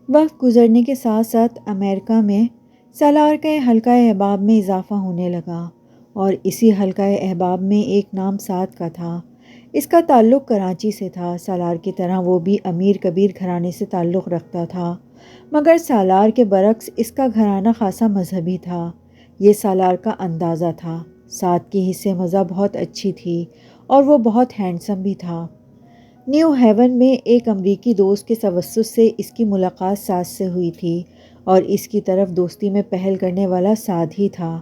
وقت گزرنے کے ساتھ ساتھ امریکہ میں سالار کے حلقہ احباب میں اضافہ ہونے لگا اور اسی حلقہ احباب میں ایک نام سعد کا تھا۔ اس کا تعلق کراچی سے تھا۔ سالار کی طرح وہ بھی امیر کبیر گھرانے سے تعلق رکھتا تھا، مگر سالار کے برعکس اس کا گھرانہ خاصا مذہبی تھا۔ یہ سالار کا اندازہ تھا۔ سعد کی حصہ مزہ بہت اچھی تھی اور وہ بہت ہینڈسم بھی تھا۔ نیو ہیون میں ایک امریکی دوست کے توسط سے اس کی ملاقات سعد سے ہوئی تھی اور اس کی طرف دوستی میں پہل کرنے والا سعد ہی تھا۔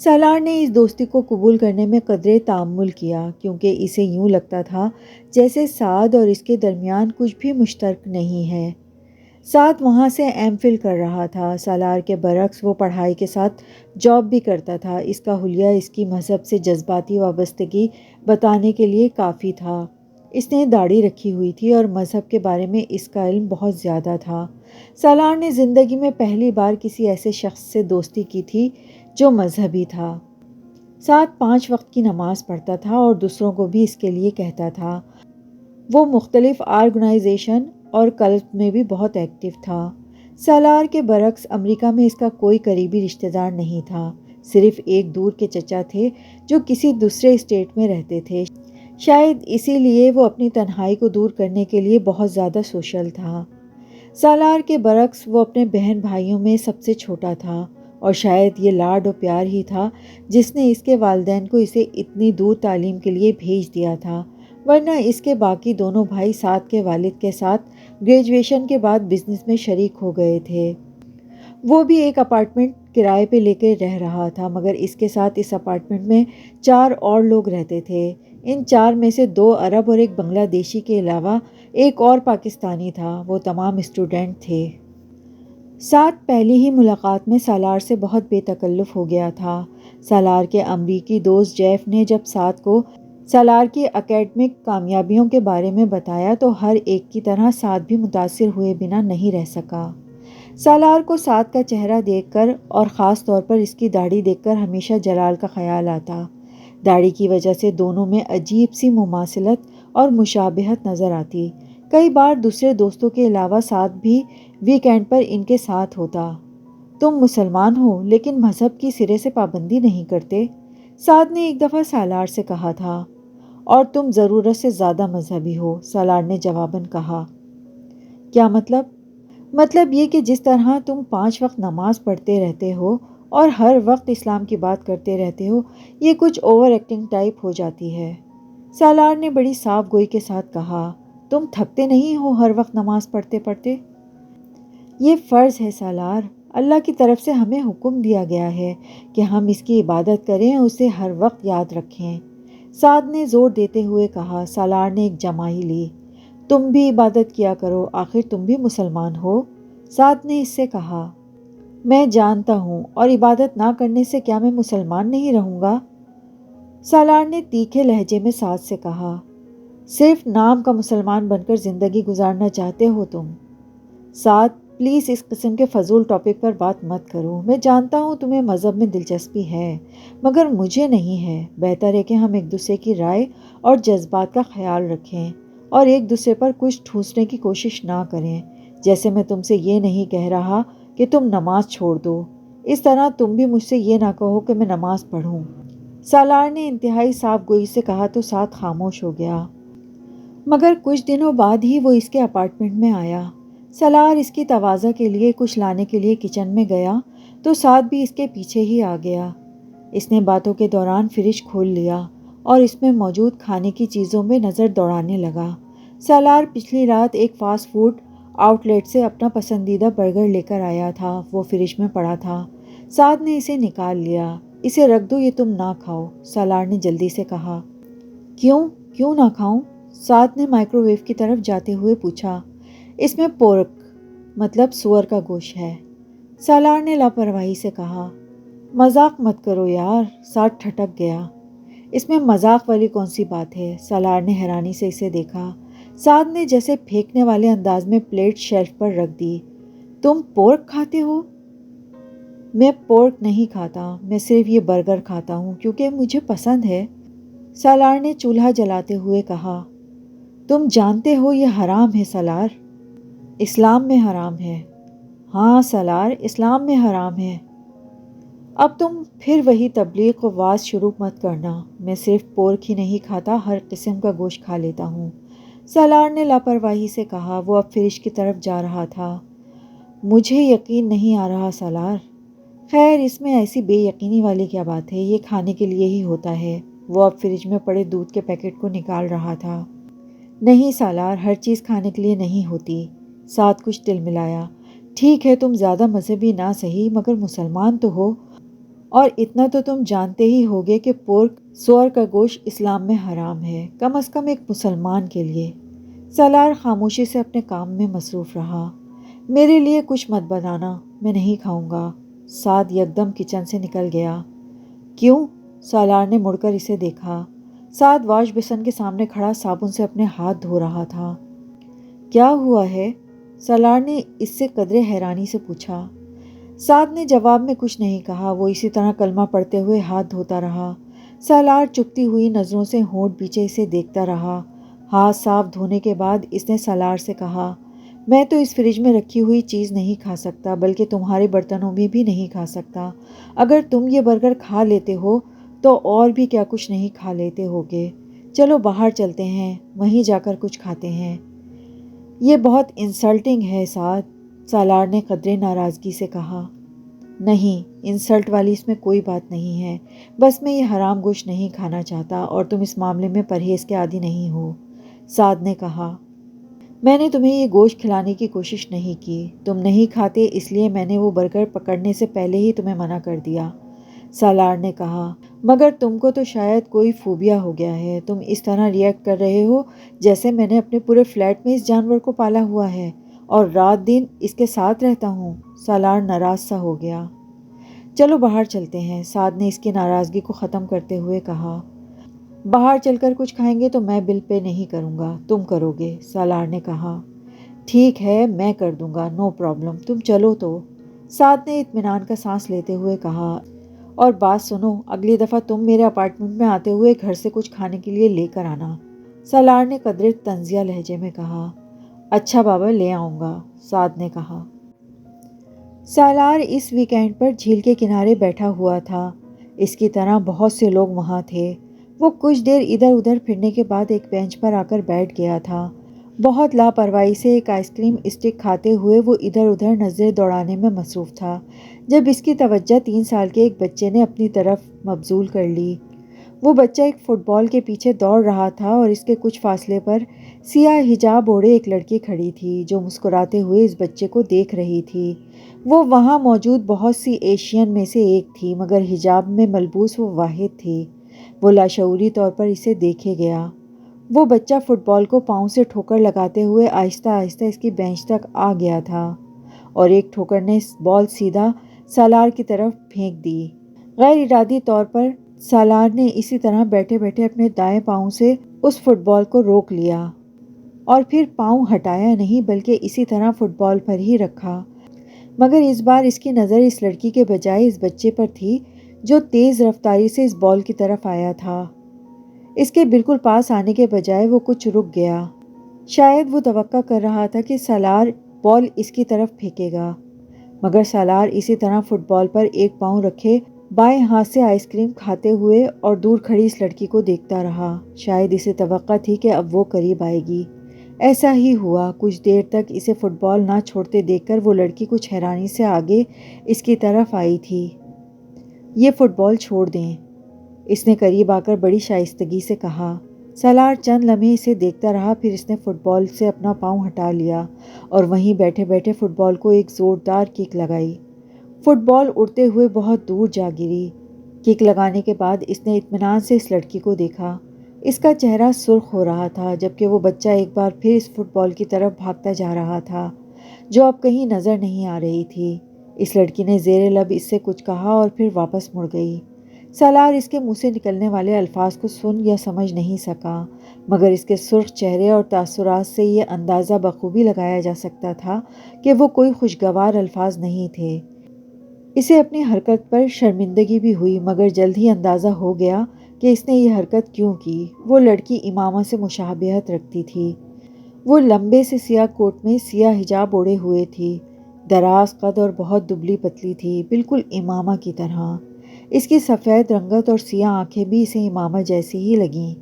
سالار نے اس دوستی کو قبول کرنے میں قدرے تأمل کیا، کیونکہ اسے یوں لگتا تھا جیسے سعد اور اس کے درمیان کچھ بھی مشترک نہیں ہے۔ سعد وہاں سے ایم فل کر رہا تھا۔ سالار کے برعکس وہ پڑھائی کے ساتھ جاب بھی کرتا تھا۔ اس کا حلیہ اس کی مذہب سے جذباتی وابستگی بتانے کے لیے کافی تھا۔ اس نے داڑھی رکھی ہوئی تھی اور مذہب کے بارے میں اس کا علم بہت زیادہ تھا۔ سالار نے زندگی میں پہلی بار کسی ایسے شخص سے دوستی کی تھی جو مذہبی تھا۔ سعد 5 وقت کی نماز پڑھتا تھا اور دوسروں کو بھی اس کے لیے کہتا تھا۔ وہ مختلف آرگنائزیشن اور کلب میں بھی بہت ایکٹیو تھا۔ سالار کے برعکس امریکہ میں اس کا کوئی قریبی رشتہ دار نہیں تھا، صرف ایک دور کے چچا تھے جو کسی دوسرے اسٹیٹ میں رہتے تھے۔ شاید اسی لیے وہ اپنی تنہائی کو دور کرنے کے لیے بہت زیادہ سوشل تھا۔ سالار کے برعکس وہ اپنے بہن بھائیوں میں سب سے چھوٹا تھا اور شاید یہ لاڈ و پیار ہی تھا جس نے اس کے والدین کو اسے اتنی دور تعلیم کے لیے بھیج دیا تھا، ورنہ اس کے باقی دونوں بھائی سعد کے والد کے ساتھ گریجویشن کے بعد بزنس میں شریک ہو گئے تھے۔ وہ بھی ایک اپارٹمنٹ کرائے پہ لے کے رہ رہا تھا، مگر اس کے ساتھ اس اپارٹمنٹ میں 4 اور لوگ رہتے تھے۔ ان 4 میں سے 2 عرب اور ایک بنگلہ دیشی کے علاوہ ایک اور پاکستانی تھا۔ وہ تمام اسٹوڈنٹ تھے۔ سعد پہلی ہی ملاقات میں سالار سے بہت بے تکلف ہو گیا تھا۔ سالار کے امریکی دوست جیف نے جب سعد کو سالار کی اکیڈمک کامیابیوں کے بارے میں بتایا تو ہر ایک کی طرح سعد بھی متاثر ہوئے بنا نہیں رہ سکا۔ سالار کو سعد کا چہرہ دیکھ کر اور خاص طور پر اس کی داڑھی دیکھ کر ہمیشہ جلال کا خیال آتا۔ داڑھی کی وجہ سے دونوں میں عجیب سی مماثلت اور مشابہت نظر آتی۔ کئی بار دوسرے دوستوں کے علاوہ سعد بھی ویکینڈ پر ان کے ساتھ ہوتا۔ تم مسلمان ہو لیکن مذہب کی سرے سے پابندی نہیں کرتے، سعد نے ایک دفعہ سالار سے کہا تھا۔ اور تم ضرورت سے زیادہ مذہبی ہو، سالار نے جواباً کہا۔ کیا مطلب؟ مطلب یہ کہ جس طرح تم 5 وقت نماز پڑھتے رہتے ہو اور ہر وقت اسلام کی بات کرتے رہتے ہو، یہ کچھ اوور ایکٹنگ ٹائپ ہو جاتی ہے۔ سالار نے بڑی صاف گوئی کے ساتھ کہا، تم تھکتے نہیں ہو ہر وقت نماز پڑھتے پڑھتے؟ یہ فرض ہے سالار، اللہ کی طرف سے ہمیں حکم دیا گیا ہے کہ ہم اس کی عبادت کریں اور اسے ہر وقت یاد رکھیں، سعد نے زور دیتے ہوئے کہا۔ سالار نے ایک جمائی لی۔ تم بھی عبادت کیا کرو، آخر تم بھی مسلمان ہو، سعد نے اس سے کہا۔ میں جانتا ہوں، اور عبادت نہ کرنے سے کیا میں مسلمان نہیں رہوں گا؟ سالار نے تیکھے لہجے میں سعد سے کہا۔ صرف نام کا مسلمان بن کر زندگی گزارنا چاہتے ہو تم؟ سعد، پلیز اس قسم کے فضول ٹاپک پر بات مت کرو۔ میں جانتا ہوں تمہیں مذہب میں دلچسپی ہے، مگر مجھے نہیں ہے۔ بہتر ہے کہ ہم ایک دوسرے کی رائے اور جذبات کا خیال رکھیں اور ایک دوسرے پر کچھ ٹھوسنے کی کوشش نہ کریں۔ جیسے میں تم سے یہ نہیں کہہ رہا کہ تم نماز چھوڑ دو، اس طرح تم بھی مجھ سے یہ نہ کہو کہ میں نماز پڑھوں۔ سالار نے انتہائی صاف گوئی سے کہا تو سعد خاموش ہو گیا۔ مگر کچھ دنوں بعد ہی وہ اس کے اپارٹمنٹ میں آیا۔ سالار اس کی تواضع کے لیے کچھ لانے کے لیے کچن میں گیا تو سعد بھی اس کے پیچھے ہی آ گیا۔ اس نے باتوں کے دوران فریج کھول لیا اور اس میں موجود کھانے کی چیزوں میں نظر دوڑانے لگا۔ سالار پچھلی رات ایک فاسٹ فوڈ آؤٹ لیٹ سے اپنا پسندیدہ برگر لے کر آیا تھا، وہ فریج میں پڑا تھا۔ سعد نے اسے نکال لیا۔ اسے رکھ دو، یہ تم نہ کھاؤ، سالار نے جلدی سے کہا۔ کیوں نہ کھاؤں؟ سعد نے مائکرو ویو کی طرف جاتے ہوئے پوچھا۔ اس میں پورک مطلب سور کا گوشت ہے، سالار نے لاپرواہی سے کہا۔ مذاق مت کرو یار، سعد ٹھٹک گیا۔ اس میں مذاق والی کون سی بات ہے؟ سالار نے حیرانی سے اسے دیکھا۔ سعد نے جیسے پھینکنے والے انداز میں پلیٹ شیلف پر رکھ دی۔ تم پورک کھاتے ہو؟ میں پورک نہیں کھاتا، میں صرف یہ برگر کھاتا ہوں کیونکہ مجھے پسند ہے، سالار نے چولہا جلاتے ہوئے کہا۔ تم جانتے ہو یہ حرام ہے سالار، اسلام میں حرام ہے۔ ہاں سالار، اسلام میں حرام ہے۔ اب تم پھر وہی تبلیغ و واز شروع مت کرنا۔ میں صرف پورک ہی نہیں کھاتا، ہر قسم کا گوشت کھا لیتا ہوں، سالار نے لاپرواہی سے کہا۔ وہ اب فریج کی طرف جا رہا تھا۔ مجھے یقین نہیں آ رہا سالار۔ خیر، اس میں ایسی بے یقینی والی کیا بات ہے، یہ کھانے کے لیے ہی ہوتا ہے۔ وہ اب فریج میں پڑے دودھ کے پیکٹ کو نکال رہا تھا۔ نہیں سالار، ہر چیز کھانے کے لیے نہیں ہوتی، ساتھ کچھ تل ملایا۔ ٹھیک ہے، تم زیادہ مذہبی نہ صحیح مگر مسلمان تو ہو، اور اتنا تو تم جانتے ہی ہوگے کہ پورک سور کا گوشت اسلام میں حرام ہے، کم از کم ایک مسلمان کے لیے۔ سالار خاموشی سے اپنے کام میں مصروف رہا۔ میرے لیے کچھ مت بنانا، میں نہیں کھاؤں گا۔ سعد یکدم کچن سے نکل گیا۔ کیوں؟ سالار نے مڑ کر اسے دیکھا۔ سعد واش بیسن کے سامنے کھڑا صابن سے اپنے ہاتھ دھو رہا تھا۔ کیا ہوا ہے؟ سالار نے اس سے قدرے حیرانی سے پوچھا۔ سعد نے جواب میں کچھ نہیں کہا، وہ اسی طرح کلمہ پڑھتے ہوئے ہاتھ دھوتا رہا۔ سالار چپتی ہوئی نظروں سے ہونٹ پیچھے اسے دیکھتا رہا۔ ہاتھ صاف دھونے کے بعد اس نے سالار سے کہا، میں تو اس فریج میں رکھی ہوئی چیز نہیں کھا سکتا، بلکہ تمہارے برتنوں میں بھی نہیں کھا سکتا۔ اگر تم یہ برگر کھا لیتے ہو تو اور بھی کیا کچھ نہیں کھا لیتے ہوگے۔ چلو باہر چلتے ہیں، وہیں جا کر کچھ کھاتے ہیں۔ یہ بہت انسلٹنگ ہے سعد، سالار نے قدرے ناراضگی سے کہا۔ نہیں، انسلٹ والی اس میں کوئی بات نہیں ہے، بس میں یہ حرام گوشت نہیں کھانا چاہتا اور تم اس معاملے میں پرہیز کے عادی نہیں ہو، سعد نے کہا۔ میں نے تمہیں یہ گوشت کھلانے کی کوشش نہیں کی، تم نہیں کھاتے اس لیے میں نے وہ برگر پکڑنے سے پہلے ہی تمہیں منع کر دیا، سالار نے کہا۔ مگر تم کو تو شاید کوئی فوبیا ہو گیا ہے، تم اس طرح ریئیکٹ کر رہے ہو جیسے میں نے اپنے پورے فلیٹ میں اس جانور کو پالا ہوا ہے اور رات دن اس کے ساتھ رہتا ہوں، سالار ناراض سا ہو گیا۔ چلو باہر چلتے ہیں، سعد نے اس کی ناراضگی کو ختم کرتے ہوئے کہا۔ باہر چل کر کچھ کھائیں گے تو میں بل پے نہیں کروں گا، تم کرو گے، سالار نے کہا۔ ٹھیک ہے، میں کر دوں گا، نو پرابلم، تم چلو تو، سعد نے اطمینان کا سانس لیتے ہوئے کہا۔ اور بات سنو، اگلی دفعہ تم میرے اپارٹمنٹ میں آتے ہوئے گھر سے کچھ کھانے کے لیے لے کر آنا، سالار نے قدرے طنزیہ لہجے میں کہا۔ اچھا بابا، لے آؤں گا، سعد نے کہا۔ سالار اس ویکینڈ پر جھیل کے کنارے بیٹھا ہوا تھا، اس کی طرح بہت سے لوگ وہاں تھے۔ وہ کچھ دیر ادھر ادھر پھرنے کے بعد ایک بینچ پر آ کر بیٹھ گیا تھا۔ بہت لاپرواہی سے ایک آئس کریم اسٹک کھاتے ہوئے وہ ادھر ادھر نظریں دوڑانے میں مصروف تھا، جب اس کی توجہ 3 سال کے ایک بچے نے اپنی طرف مبذول کر لی۔ وہ بچہ ایک فٹ بال کے پیچھے دوڑ رہا تھا اور اس کے کچھ فاصلے پر سیاہ حجاب اوڑھے ایک لڑکی کھڑی تھی جو مسکراتے ہوئے اس بچے کو دیکھ رہی تھی۔ وہ وہاں موجود بہت سی ایشین میں سے ایک تھی، مگر حجاب میں ملبوس وہ واحد تھی۔ وہ لاشعوری طور پر اسے دیکھے گیا۔ وہ بچہ فٹ بال کو پاؤں سے ٹھوکر لگاتے ہوئے آہستہ آہستہ اس کی بینچ تک آ گیا تھا اور ایک ٹھوکر نے بال سیدھا سالار کی طرف پھینک دی۔ غیر ارادی طور پر سالار نے اسی طرح بیٹھے بیٹھے اپنے دائیں پاؤں سے اس فٹ بال کو روک لیا اور پھر پاؤں ہٹایا نہیں بلکہ اسی طرح فٹ بال پر ہی رکھا، مگر اس بار اس کی نظر اس لڑکی کے بجائے اس بچے پر تھی جو تیز رفتاری سے اس بال کی طرف آیا تھا۔ اس کے بالکل پاس آنے کے بجائے وہ کچھ رک گیا، شاید وہ توقع کر رہا تھا کہ سالار بال اس کی طرف پھینکے گا، مگر سالار اسی طرح فٹ بال پر ایک پاؤں رکھے بائیں ہاتھ سے آئس کریم کھاتے ہوئے اور دور کھڑی اس لڑکی کو دیکھتا رہا۔ شاید اسے توقع تھی کہ اب وہ قریب آئے گی۔ ایسا ہی ہوا۔ کچھ دیر تک اسے فٹ بال نہ چھوڑتے دیکھ کر وہ لڑکی کچھ حیرانی سے آگے اس کی طرف آئی تھی۔ یہ فٹ بال چھوڑ دیں، اس نے قریب آ کر بڑی شائستگی سے کہا۔ سالار چند لمحے اسے دیکھتا رہا، پھر اس نے فٹ بال سے اپنا پاؤں ہٹا لیا اور وہیں بیٹھے بیٹھے فٹ بال کو ایک زوردار کک لگائی۔ فٹ بال اڑتے ہوئے بہت دور جا گری۔ کک لگانے کے بعد اس نے اطمینان سے اس لڑکی کو دیکھا۔ اس کا چہرہ سرخ ہو رہا تھا، جبکہ وہ بچہ ایک بار پھر اس فٹ بال کی طرف بھاگتا جا رہا تھا جو اب کہیں نظر نہیں آ رہی تھی۔ اس لڑکی نے زیر لب اس سے کچھ کہا اور پھر واپس مڑ گئی۔ سالار اس کے منہ سے نکلنے والے الفاظ کو سن یا سمجھ نہیں سکا، مگر اس کے سرخ چہرے اور تاثرات سے یہ اندازہ بخوبی لگایا جا سکتا تھا کہ وہ کوئی خوشگوار الفاظ نہیں تھے۔ اسے اپنی حرکت پر شرمندگی بھی ہوئی، مگر جلد ہی اندازہ ہو گیا کہ اس نے یہ حرکت کیوں کی۔ وہ لڑکی امامہ سے مشابہت رکھتی تھی۔ وہ لمبے سے سیاہ کوٹ میں سیاہ حجاب اوڑھے ہوئے تھی، دراز قد اور بہت دبلی پتلی تھی، بالکل امامہ کی طرح۔ اس کی سفید رنگت اور سیاہ آنکھیں بھی اسے امامہ جیسی ہی لگیں۔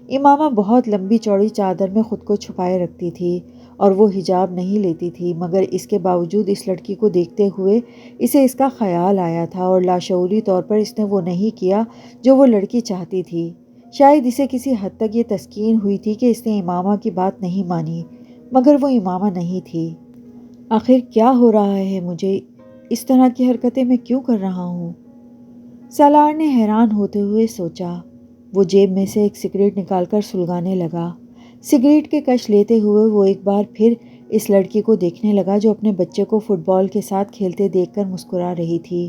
امامہ بہت لمبی چوڑی چادر میں خود کو چھپائے رکھتی تھی اور وہ حجاب نہیں لیتی تھی، مگر اس کے باوجود اس لڑکی کو دیکھتے ہوئے اسے اس کا خیال آیا تھا اور لاشعوری طور پر اس نے وہ نہیں کیا جو وہ لڑکی چاہتی تھی۔ شاید اسے کسی حد تک یہ تسکین ہوئی تھی کہ اس نے امامہ کی بات نہیں مانی، مگر وہ امامہ نہیں تھی۔ آخر کیا ہو رہا ہے مجھے؟ اس طرح کی حرکتیں میں کیوں کر رہا ہوں؟ سالار نے حیران ہوتے ہوئے سوچا۔ وہ جیب میں سے ایک سگریٹ نکال کر سلگانے لگا۔ سگریٹ کے کش لیتے ہوئے وہ ایک بار پھر اس لڑکی کو دیکھنے لگا جو اپنے بچے کو فٹ بال کے ساتھ کھیلتے دیکھ کر مسکرا رہی تھی۔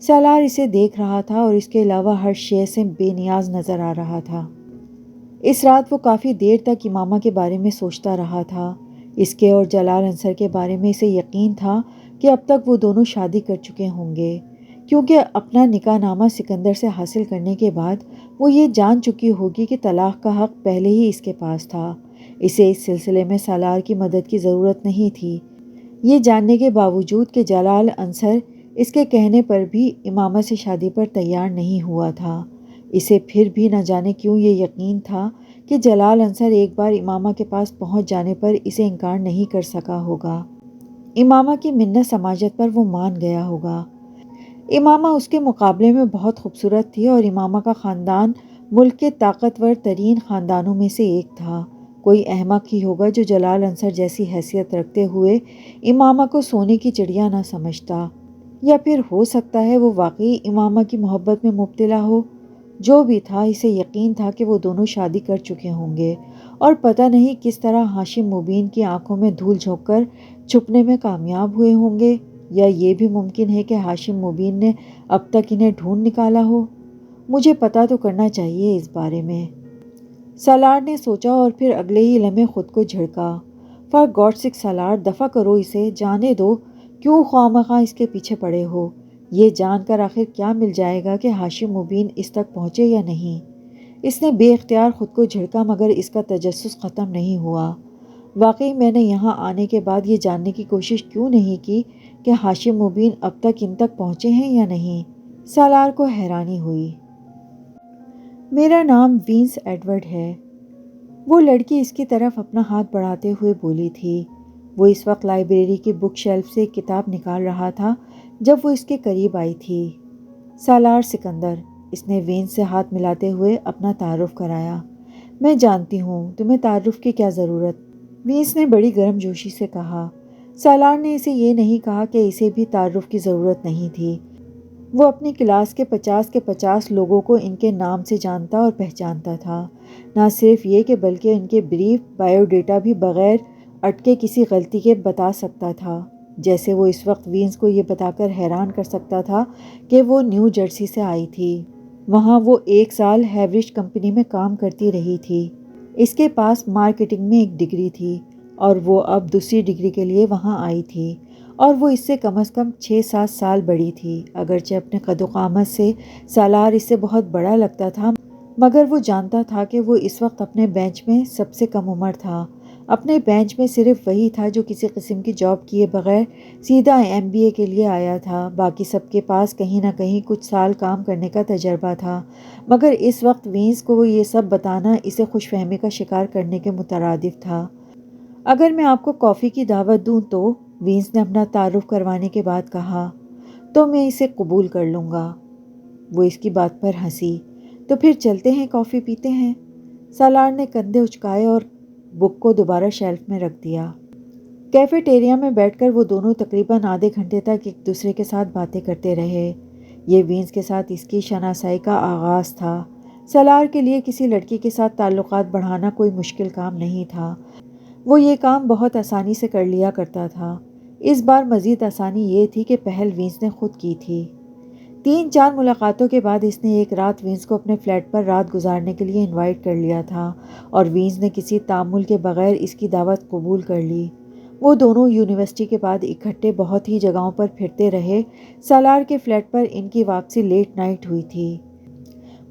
سالار اسے دیکھ رہا تھا اور اس کے علاوہ ہر شے سے بے نیاز نظر آ رہا تھا۔ اس رات وہ کافی دیر تک امامہ کے بارے میں سوچتا رہا تھا۔ اس کے اور جلال انصر کے بارے میں اسے یقین تھا کہ اب تک وہ دونوں شادی کر چکے ہوں گے، کیونکہ اپنا نکاح نامہ سکندر سے حاصل کرنے کے بعد وہ یہ جان چکی ہوگی کہ طلاق کا حق پہلے ہی اس کے پاس تھا۔ اسے اس سلسلے میں سالار کی مدد کی ضرورت نہیں تھی، یہ جاننے کے باوجود کہ جلال انصر اس کے کہنے پر بھی امامہ سے شادی پر تیار نہیں ہوا تھا۔ اسے پھر بھی نہ جانے کیوں یہ یقین تھا کہ جلال انصر ایک بار امامہ کے پاس پہنچ جانے پر اسے انکار نہیں کر سکا ہوگا۔ امامہ کی منت سماجت پر وہ مان گیا ہوگا۔ امامہ اس کے مقابلے میں بہت خوبصورت تھی اور امامہ کا خاندان ملک کے طاقتور ترین خاندانوں میں سے ایک تھا۔ کوئی احمق ہی ہوگا جو جلال انصر جیسی حیثیت رکھتے ہوئے امامہ کو سونے کی چڑیا نہ سمجھتا، یا پھر ہو سکتا ہے وہ واقعی امامہ کی محبت میں مبتلا ہو۔ جو بھی تھا، اسے یقین تھا کہ وہ دونوں شادی کر چکے ہوں گے اور پتہ نہیں کس طرح ہاشم مبین کی آنکھوں میں دھول جھونک کر چھپنے میں کامیاب ہوئے ہوں گے، یا یہ بھی ممکن ہے کہ ہاشم مبین نے اب تک انہیں ڈھونڈ نکالا ہو۔ مجھے پتہ تو کرنا چاہیے اس بارے میں، سالار نے سوچا اور پھر اگلے ہی لمحے خود کو جھڑکا۔ فار گاڈ سیک سالار، دفع کرو اسے، جانے دو، کیوں خواہ مخواہ اس کے پیچھے پڑے ہو؟ یہ جان کر آخر کیا مل جائے گا کہ ہاشم مبین اس تک پہنچے یا نہیں؟ اس نے بے اختیار خود کو جھڑکا، مگر اس کا تجسس ختم نہیں ہوا۔ واقعی میں نے یہاں آنے کے بعد یہ جاننے کی کوشش کیوں نہیں کی کہ ہاشم مبین اب تک ان تک پہنچے ہیں یا نہیں؟ سالار کو حیرانی ہوئی۔ میرا نام وینس ایڈورڈ ہے، وہ لڑکی اس کی طرف اپنا ہاتھ بڑھاتے ہوئے بولی تھی۔ وہ اس وقت لائبریری کی بک شیلف سے ایک کتاب نکال رہا تھا جب وہ اس کے قریب آئی تھی۔ سالار سکندر، اس نے وینس سے ہاتھ ملاتے ہوئے اپنا تعارف کرایا۔ میں جانتی ہوں، تمہیں تعارف کی کیا ضرورت، وینس نے بڑی گرم جوشی سے کہا۔ سالار نے اسے یہ نہیں کہا کہ اسے بھی تعارف کی ضرورت نہیں تھی۔ وہ اپنی کلاس کے 50 کے 50 لوگوں کو ان کے نام سے جانتا اور پہچانتا تھا۔ نہ صرف یہ کہ بلکہ ان کے بریف بائیو ڈیٹا بھی بغیر اٹکے کسی غلطی کے بتا سکتا تھا، جیسے وہ اس وقت وینس کو یہ بتا کر حیران کر سکتا تھا کہ وہ نیو جرسی سے آئی تھی۔ وہاں وہ 1 سال ہیورش کمپنی میں کام کرتی رہی تھی۔ اس کے پاس مارکیٹنگ میں ایک ڈگری تھی اور وہ اب دوسری ڈگری کے لیے وہاں آئی تھی، اور وہ اس سے کم از کم 6-7 سال بڑی تھی۔ اگرچہ اپنے قد و قامت سے سالار اس سے بہت بڑا لگتا تھا، مگر وہ جانتا تھا کہ وہ اس وقت اپنے بینچ میں سب سے کم عمر تھا۔ اپنے بینچ میں صرف وہی تھا جو کسی قسم کی جاب کیے بغیر سیدھا MBA کے لیے آیا تھا، باقی سب کے پاس کہیں نہ کہیں کچھ سال کام کرنے کا تجربہ تھا۔ مگر اس وقت وینس کو یہ سب بتانا اسے خوش فہمی کا شکار کرنے کے مترادف تھا۔ اگر میں آپ کو کافی کی دعوت دوں تو، وینس نے اپنا تعارف کروانے کے بعد کہا، تو میں اسے قبول کر لوں گا۔ وہ اس کی بات پر ہنسی۔ تو پھر چلتے ہیں، کافی پیتے ہیں۔ سالار نے کندھے اچکائے اور بک کو دوبارہ شیلف میں رکھ دیا۔ کیفیٹیریا میں بیٹھ کر وہ دونوں تقریباً آدھے گھنٹے تک ایک دوسرے کے ساتھ باتیں کرتے رہے۔ یہ وینس کے ساتھ اس کی شناسائی کا آغاز تھا۔ سالار کے لیے کسی لڑکی کے ساتھ تعلقات بڑھانا کوئی مشکل کام نہیں تھا۔ وہ یہ کام بہت آسانی سے کر لیا کرتا تھا۔ اس بار مزید آسانی یہ تھی کہ پہل وینس نے خود کی تھی۔ 3-4 ملاقاتوں کے بعد اس نے ایک رات وینس کو اپنے فلیٹ پر رات گزارنے کے لیے انوائٹ کر لیا تھا، اور وینس نے کسی تعامل کے بغیر اس کی دعوت قبول کر لی۔ وہ دونوں یونیورسٹی کے بعد اکٹھے بہت ہی جگہوں پر پھرتے رہے۔ سالار کے فلیٹ پر ان کی واپسی لیٹ نائٹ ہوئی تھی۔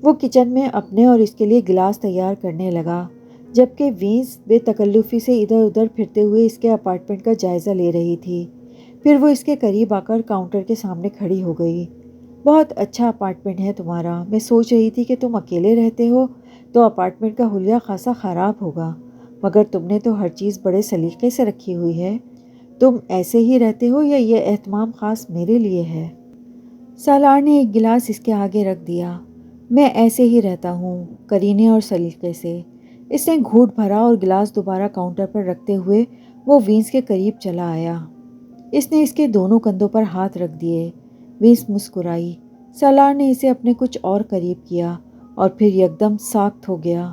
وہ کچن میں اپنے اور اس کے لیے گلاس تیار کرنے لگا، جبکہ وینس بے تکلفی سے ادھر ادھر پھرتے ہوئے اس کے اپارٹمنٹ کا جائزہ لے رہی تھی۔ پھر وہ اس کے قریب آ کر کاؤنٹر کے سامنے کھڑی ہو گئی۔ بہت اچھا اپارٹمنٹ ہے تمہارا، میں سوچ رہی تھی کہ تم اکیلے رہتے ہو تو اپارٹمنٹ کا حلیہ خاصا خراب ہوگا، مگر تم نے تو ہر چیز بڑے سلیقے سے رکھی ہوئی ہے۔ تم ایسے ہی رہتے ہو یا یہ اہتمام خاص میرے لیے ہے؟ سالار نے ایک گلاس اس کے آگے رکھ دیا۔ میں ایسے ہی رہتا ہوں، کرینے اور سلیقے سے۔ اس نے گھونٹ بھرا اور گلاس دوبارہ کاؤنٹر پر رکھتے ہوئے وہ وینس کے قریب چلا آیا۔ اس نے اس کے دونوں کندھوں پر ہاتھ رکھ دیے۔ وینس مسکرائی۔ سالار نے اسے اپنے کچھ اور قریب کیا اور پھر یکدم ساکت ہو گیا۔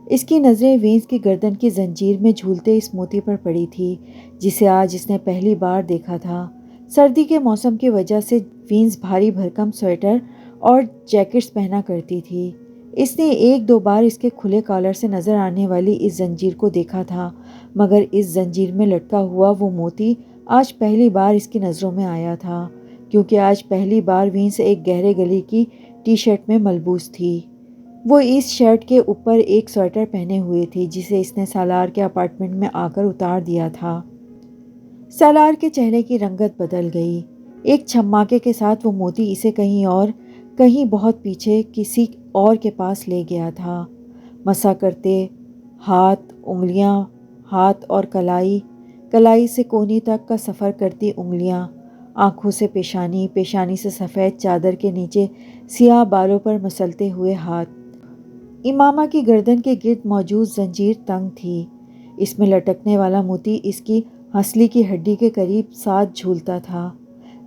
اس کی نظریں وینس کی گردن کی زنجیر میں جھولتے اس موتی پر پڑی تھی جسے آج اس نے پہلی بار دیکھا تھا۔ سردی کے موسم کی وجہ سے وینس بھاری بھرکم سویٹر اور جیکٹس پہنا کرتی تھی۔ اس نے ایک دو بار اس کے کھلے کالر سے نظر آنے والی اس زنجیر کو دیکھا تھا، مگر اس زنجیر میں لٹکا ہوا وہ موتی آج پہلی بار اس کی نظروں میں آیا تھا، کیونکہ آج پہلی بار وینس ایک گہرے گلے کی ٹی شرٹ میں ملبوس تھی۔ وہ اس شرٹ کے اوپر ایک سویٹر پہنے ہوئے تھی جسے اس نے سالار کے اپارٹمنٹ میں آ کر اتار دیا تھا۔ سالار کے چہرے کی رنگت بدل گئی۔ ایک چھماکے کے ساتھ وہ موتی اسے کہیں اور، کہیں بہت پیچھے کسی اور کے پاس لے گیا تھا۔ مسا کرتے ہاتھ، انگلیاں، ہاتھ اور کلائی، کلائی سے کونی تک کا سفر کرتی انگلیاں، آنکھوں سے پیشانی، پیشانی سے سفید چادر کے نیچے سیاہ بالوں پر مسلتے ہوئے ہاتھ۔ امامہ کی گردن کے گرد موجود زنجیر تنگ تھی۔ اس میں لٹکنے والا موتی اس کی ہنسلی کی ہڈی کے قریب ساتھ جھولتا تھا۔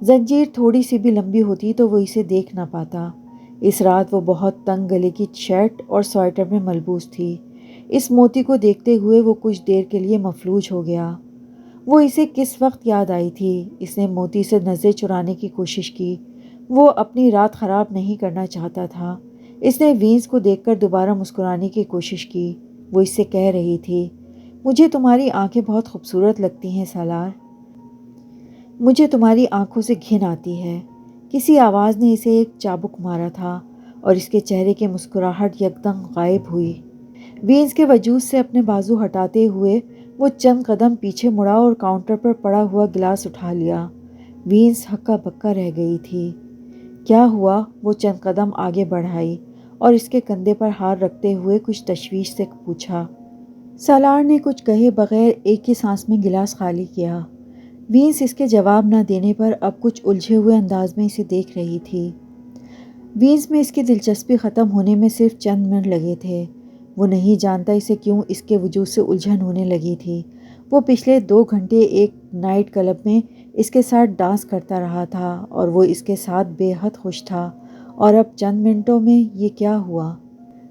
زنجیر تھوڑی سی بھی لمبی ہوتی تو وہ اسے دیکھ نہ پاتا۔ اس رات وہ بہت تنگ گلے کی شرٹ اور سویٹر میں ملبوس تھی۔ اس موتی کو دیکھتے ہوئے وہ کچھ دیر کے لیے مفلوج ہو گیا۔ وہ اسے کس وقت یاد آئی تھی؟ اس نے موتی سے نظریں چرانے کی کوشش کی۔ وہ اپنی رات خراب نہیں کرنا چاہتا تھا۔ اس نے وینس کو دیکھ کر دوبارہ مسکرانے کی کوشش کی۔ وہ اس سے کہہ رہی تھی، مجھے تمہاری آنکھیں بہت خوبصورت لگتی ہیں سالار۔ مجھے تمہاری آنکھوں سے گھن آتی ہے۔ کسی آواز نے اسے ایک چابک مارا تھا اور اس کے چہرے کی مسکراہٹ یکدم غائب ہوئی۔ وینس کے وجود سے اپنے بازو ہٹاتے ہوئے وہ چند قدم پیچھے مڑا اور کاؤنٹر پر پڑا ہوا گلاس اٹھا لیا۔ وینس ہکا بکا رہ گئی تھی۔ کیا ہوا؟ وہ چند قدم آگے بڑھائی اور اس کے کندھے پر ہاتھ رکھتے ہوئے کچھ تشویش سے پوچھا۔ سالار نے کچھ کہے بغیر ایک ہی سانس میں گلاس خالی کیا۔ وینس اس کے جواب نہ دینے پر اب کچھ الجھے ہوئے انداز میں اسے دیکھ رہی تھی۔ وینس میں اس کی دلچسپی ختم ہونے میں صرف چند منٹ لگے تھے۔ وہ نہیں جانتا اسے کیوں اس کے وجود سے الجھن ہونے لگی تھی۔ وہ پچھلے 2 گھنٹے ایک نائٹ کلب میں اس کے ساتھ ڈانس کرتا رہا تھا اور وہ اس کے ساتھ بے حد خوش تھا، اور اب چند منٹوں میں یہ کیا ہوا؟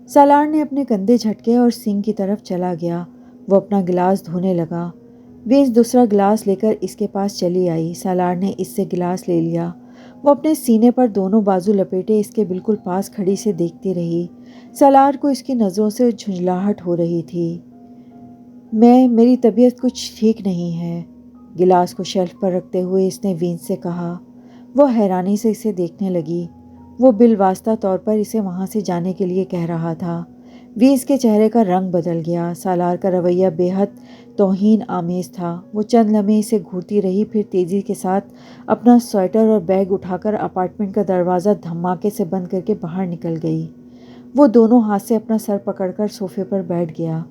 سالار نے اپنے کندھے جھٹکے اور سنک کی طرف چلا گیا۔ وہ اپنا گلاس دھونے لگا۔ وینس دوسرا گلاس لے کر اس کے پاس چلی آئی۔ سالار نے اس سے گلاس لے لیا۔ وہ اپنے سینے پر دونوں بازو لپیٹے اس کے بالکل پاس کھڑی سے دیکھتی رہی۔ سالار کو اس کی نظروں سے جھنجھلاہٹ ہو رہی تھی۔ میری طبیعت کچھ ٹھیک نہیں ہے، گلاس کو شیلف پر رکھتے ہوئے اس نے وینس سے کہا۔ وہ حیرانی سے اسے دیکھنے لگی۔ وہ بالواسطہ طور پر اسے وہاں سے جانے کے لیے کہہ رہا تھا۔ وینس کے چہرے کا رنگ بدل گیا۔ سالار کا رویہ بے حد توہین آمیز تھا۔ وہ چند لمحے اسے گھورتی رہی، پھر تیزی کے ساتھ اپنا سویٹر اور بیگ اٹھا کر اپارٹمنٹ کا دروازہ دھماکے سے بند کر کے باہر نکل گئی۔ وہ دونوں ہاتھ سے اپنا سر پکڑ کر صوفے پر بیٹھ گیا۔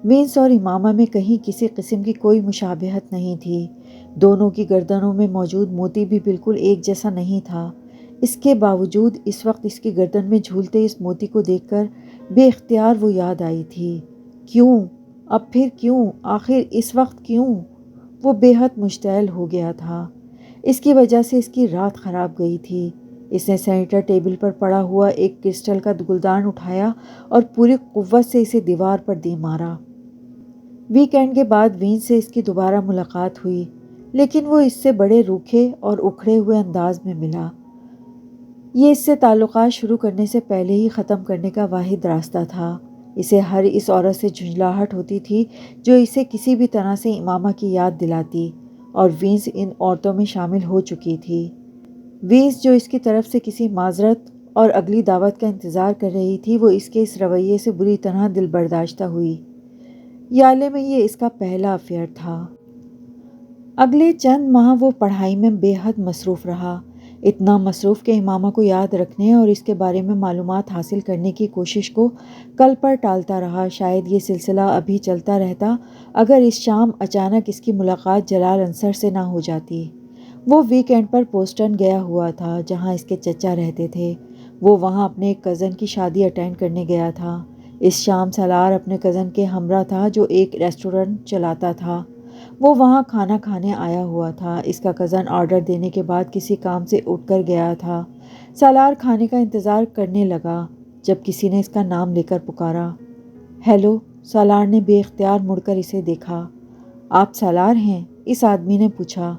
وینس اور امامہ میں کہیں کسی قسم کی کوئی مشابہت نہیں تھی۔ دونوں کی گردنوں میں موجود موتی بھی بالکل ایک جیسا نہیں تھا۔ اس کے باوجود اس وقت اس کی گردن میں جھولتے اس موتی کو دیکھ کر بے اختیار وہ یاد آئی تھی۔ کیوں؟ اب پھر کیوں؟ آخر اس وقت کیوں؟ وہ بے حد مشتعل ہو گیا تھا۔ اس کی وجہ سے اس کی رات خراب گئی تھی۔ اس نے سینٹر ٹیبل پر پڑا ہوا ایک کرسٹل کا گلدان اٹھایا اور پوری قوت سے اسے دیوار پر دے مارا۔ ویک اینڈ کے بعد وینس سے اس کی دوبارہ ملاقات ہوئی، لیکن وہ اس سے بڑے روکھے اور اکھڑے ہوئے انداز میں ملا۔ یہ اس سے تعلقات شروع کرنے سے پہلے ہی ختم کرنے کا واحد راستہ تھا۔ اسے ہر اس عورت سے جھنجھلاہٹ ہوتی تھی جو اسے کسی بھی طرح سے امامہ کی یاد دلاتی، اور وینس ان عورتوں میں شامل ہو چکی تھی۔ وینس جو اس کی طرف سے کسی معذرت اور اگلی دعوت کا انتظار کر رہی تھی، وہ اس کے اس رویے سے بری طرح دل برداشتہ ہوئی۔ یالے میں یہ اس کا پہلا افیئر تھا۔ اگلے چند ماہ وہ پڑھائی میں بے حد مصروف رہا، اتنا مصروف کہ امامہ کو یاد رکھنے اور اس کے بارے میں معلومات حاصل کرنے کی کوشش کو کل پر ٹالتا رہا۔ شاید یہ سلسلہ ابھی چلتا رہتا اگر اس شام اچانک اس کی ملاقات جلال انصر سے نہ ہو جاتی۔ وہ ویک اینڈ پر بوسٹن گیا ہوا تھا جہاں اس کے چچا رہتے تھے۔ وہ وہاں اپنے ایک کزن کی شادی اٹینڈ کرنے گیا تھا۔ اس شام سالار اپنے کزن کے ہمراہ تھا جو ایک ریسٹورنٹ چلاتا تھا۔ وہ وہاں کھانا کھانے آیا ہوا تھا۔ اس کا کزن آرڈر دینے کے بعد کسی کام سے اٹھ کر گیا تھا۔ سالار کھانے کا انتظار کرنے لگا جب کسی نے اس کا نام لے کر پکارا۔ ہیلو، سالار نے بے اختیار مڑ کر اسے دیکھا۔ آپ سالار ہیں؟ اس آدمی نے پوچھا۔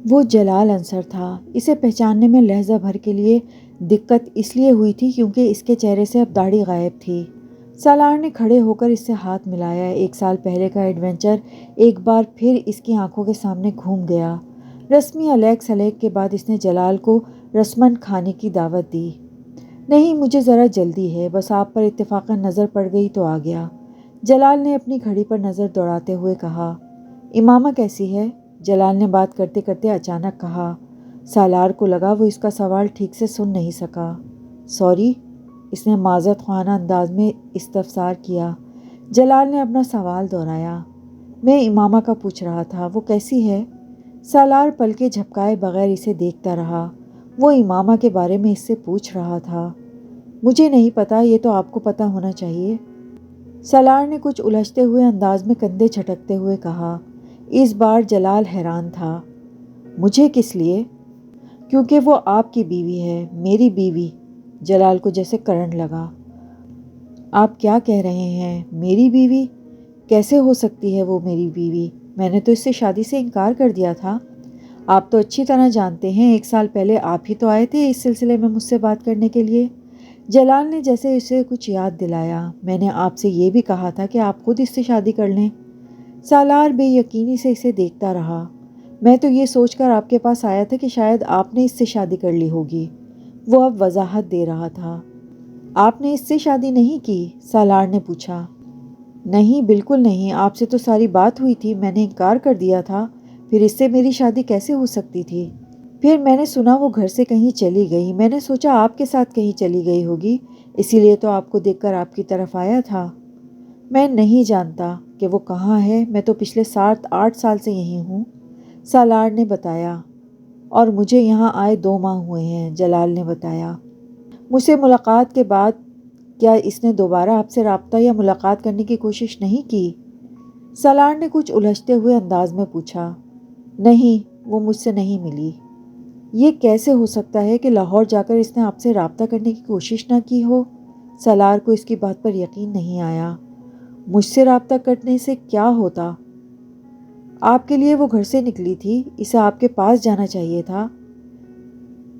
وہ جلال انصر تھا۔ اسے پہچاننے میں لہجہ بھر کے لیے دقت اس لیے ہوئی تھی کیونکہ اس کے چہرے سے اب داڑھی غائب تھی۔ سالار نے کھڑے ہو کر اس سے ہاتھ ملایا۔ 1 سال پہلے کا ایڈونچر ایک بار پھر اس کی آنکھوں کے سامنے گھوم گیا۔ رسمی علیق سلیق کے بعد اس نے جلال کو رسماً کھانے کی دعوت دی۔ نہیں، مجھے ذرا جلدی ہے، بس آپ پر اتفاقاً نظر پڑ گئی تو آ گیا۔ جلال نے اپنی گھڑی پر نظر دوڑاتے ہوئے کہا۔ امامہ کیسی ہے؟ جلال نے بات کرتے کرتے اچانک کہا۔ سالار کو لگا وہ اس کا سوال ٹھیک سے سن نہیں سکا۔ سوری، اس نے معذرت خواہانہ انداز میں استفسار کیا۔ جلال نے اپنا سوال دہرایا۔ میں امامہ کا پوچھ رہا تھا، وہ کیسی ہے؟ سالار پلکیں جھپکائے بغیر اسے دیکھتا رہا۔ وہ امامہ کے بارے میں اس سے پوچھ رہا تھا۔ مجھے نہیں پتا، یہ تو آپ کو پتہ ہونا چاہیے۔ سالار نے کچھ الجھتے ہوئے انداز میں کندھے جھٹکتے ہوئے کہا۔ اس بار جلال حیران تھا۔ مجھے کس لیے؟ کیونکہ وہ آپ کی بیوی ہے، میری بیوی۔ جلال کو جیسے کرنٹ لگا۔ آپ کیا کہہ رہے ہیں؟ میری بیوی؟ کیسے ہو سکتی ہے وہ میری بیوی؟ میں نے تو اس سے شادی سے انکار کر دیا تھا۔ آپ تو اچھی طرح جانتے ہیں 1 سال پہلے آپ ہی تو آئے تھے اس سلسلے میں مجھ سے بات کرنے کے لیے۔ جلال نے جیسے اسے کچھ یاد دلایا۔ میں نے آپ سے یہ بھی کہا تھا کہ آپ خود اس سے شادی کر لیں۔ سالار بے یقینی سے اسے دیکھتا رہا۔ میں تو یہ سوچ کر آپ کے پاس آیا تھا کہ شاید آپ نے اس سے شادی کر لی ہوگی۔ وہ اب وضاحت دے رہا تھا۔ آپ نے اس سے شادی نہیں کی؟ سالار نے پوچھا۔ نہیں، بالکل نہیں، آپ سے تو ساری بات ہوئی تھی، میں نے انکار کر دیا تھا، پھر اس سے میری شادی کیسے ہو سکتی تھی؟ پھر میں نے سنا وہ گھر سے کہیں چلی گئی، میں نے سوچا آپ کے ساتھ کہیں چلی گئی ہوگی، اسی لیے تو آپ کو دیکھ کر آپ کی طرف آیا تھا۔ میں نہیں جانتا کہ وہ کہاں ہے، میں تو پچھلے 7-8 سال سے یہیں ہوں، سالار نے بتایا۔ اور مجھے یہاں آئے 2 ماہ ہوئے ہیں، جلال نے بتایا۔ مجھ سے ملاقات کے بعد کیا اس نے دوبارہ آپ سے رابطہ یا ملاقات کرنے کی کوشش نہیں کی؟ سالار نے کچھ الجھتے ہوئے انداز میں پوچھا۔ نہیں، وہ مجھ سے نہیں ملی۔ یہ کیسے ہو سکتا ہے کہ لاہور جا کر اس نے آپ سے رابطہ کرنے کی کوشش نہ کی ہو؟ سالار کو اس کی بات پر یقین نہیں آیا۔ مجھ سے رابطہ کرنے سے کیا ہوتا؟ آپ کے لیے وہ گھر سے نکلی تھی، اسے آپ کے پاس جانا چاہیے تھا۔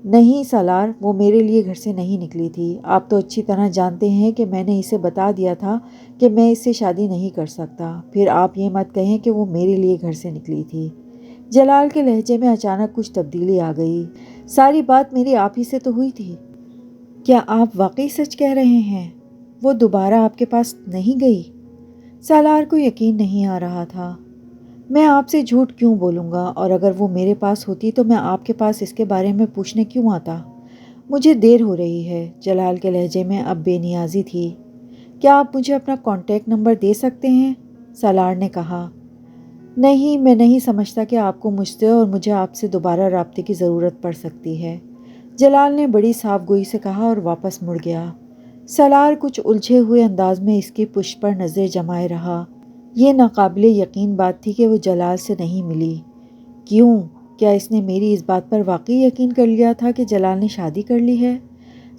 نہیں سالار، وہ میرے لیے گھر سے نہیں نکلی تھی۔ آپ تو اچھی طرح جانتے ہیں کہ میں نے اسے بتا دیا تھا کہ میں اس سے شادی نہیں کر سکتا، پھر آپ یہ مت کہیں کہ وہ میرے لیے گھر سے نکلی تھی۔ جلال کے لہجے میں اچانک کچھ تبدیلی آ گئی۔ ساری بات میری آپ ہی سے تو ہوئی تھی۔ کیا آپ واقعی سچ کہہ رہے ہیں؟ وہ دوبارہ آپ کے پاس نہیں گئی؟ سالار کو یقین نہیں آ رہا تھا۔ میں آپ سے جھوٹ کیوں بولوں گا، اور اگر وہ میرے پاس ہوتی تو میں آپ کے پاس اس کے بارے میں پوچھنے کیوں آتا؟ مجھے دیر ہو رہی ہے، جلال کے لہجے میں اب بے نیازی تھی۔ کیا آپ مجھے اپنا کانٹیکٹ نمبر دے سکتے ہیں؟ سالار نے کہا۔ نہیں، میں نہیں سمجھتا کہ آپ کو مجھ سے اور مجھے آپ سے دوبارہ رابطے کی ضرورت پڑ سکتی ہے، جلال نے بڑی صاف گوئی سے کہا اور واپس مڑ گیا۔ سالار کچھ الجھے ہوئے انداز میں اس کی پشت پر نظریں جمائے رہا۔ یہ ناقابل یقین بات تھی کہ وہ جلال سے نہیں ملی۔ کیوں؟ کیا اس نے میری اس بات پر واقعی یقین کر لیا تھا کہ جلال نے شادی کر لی ہے؟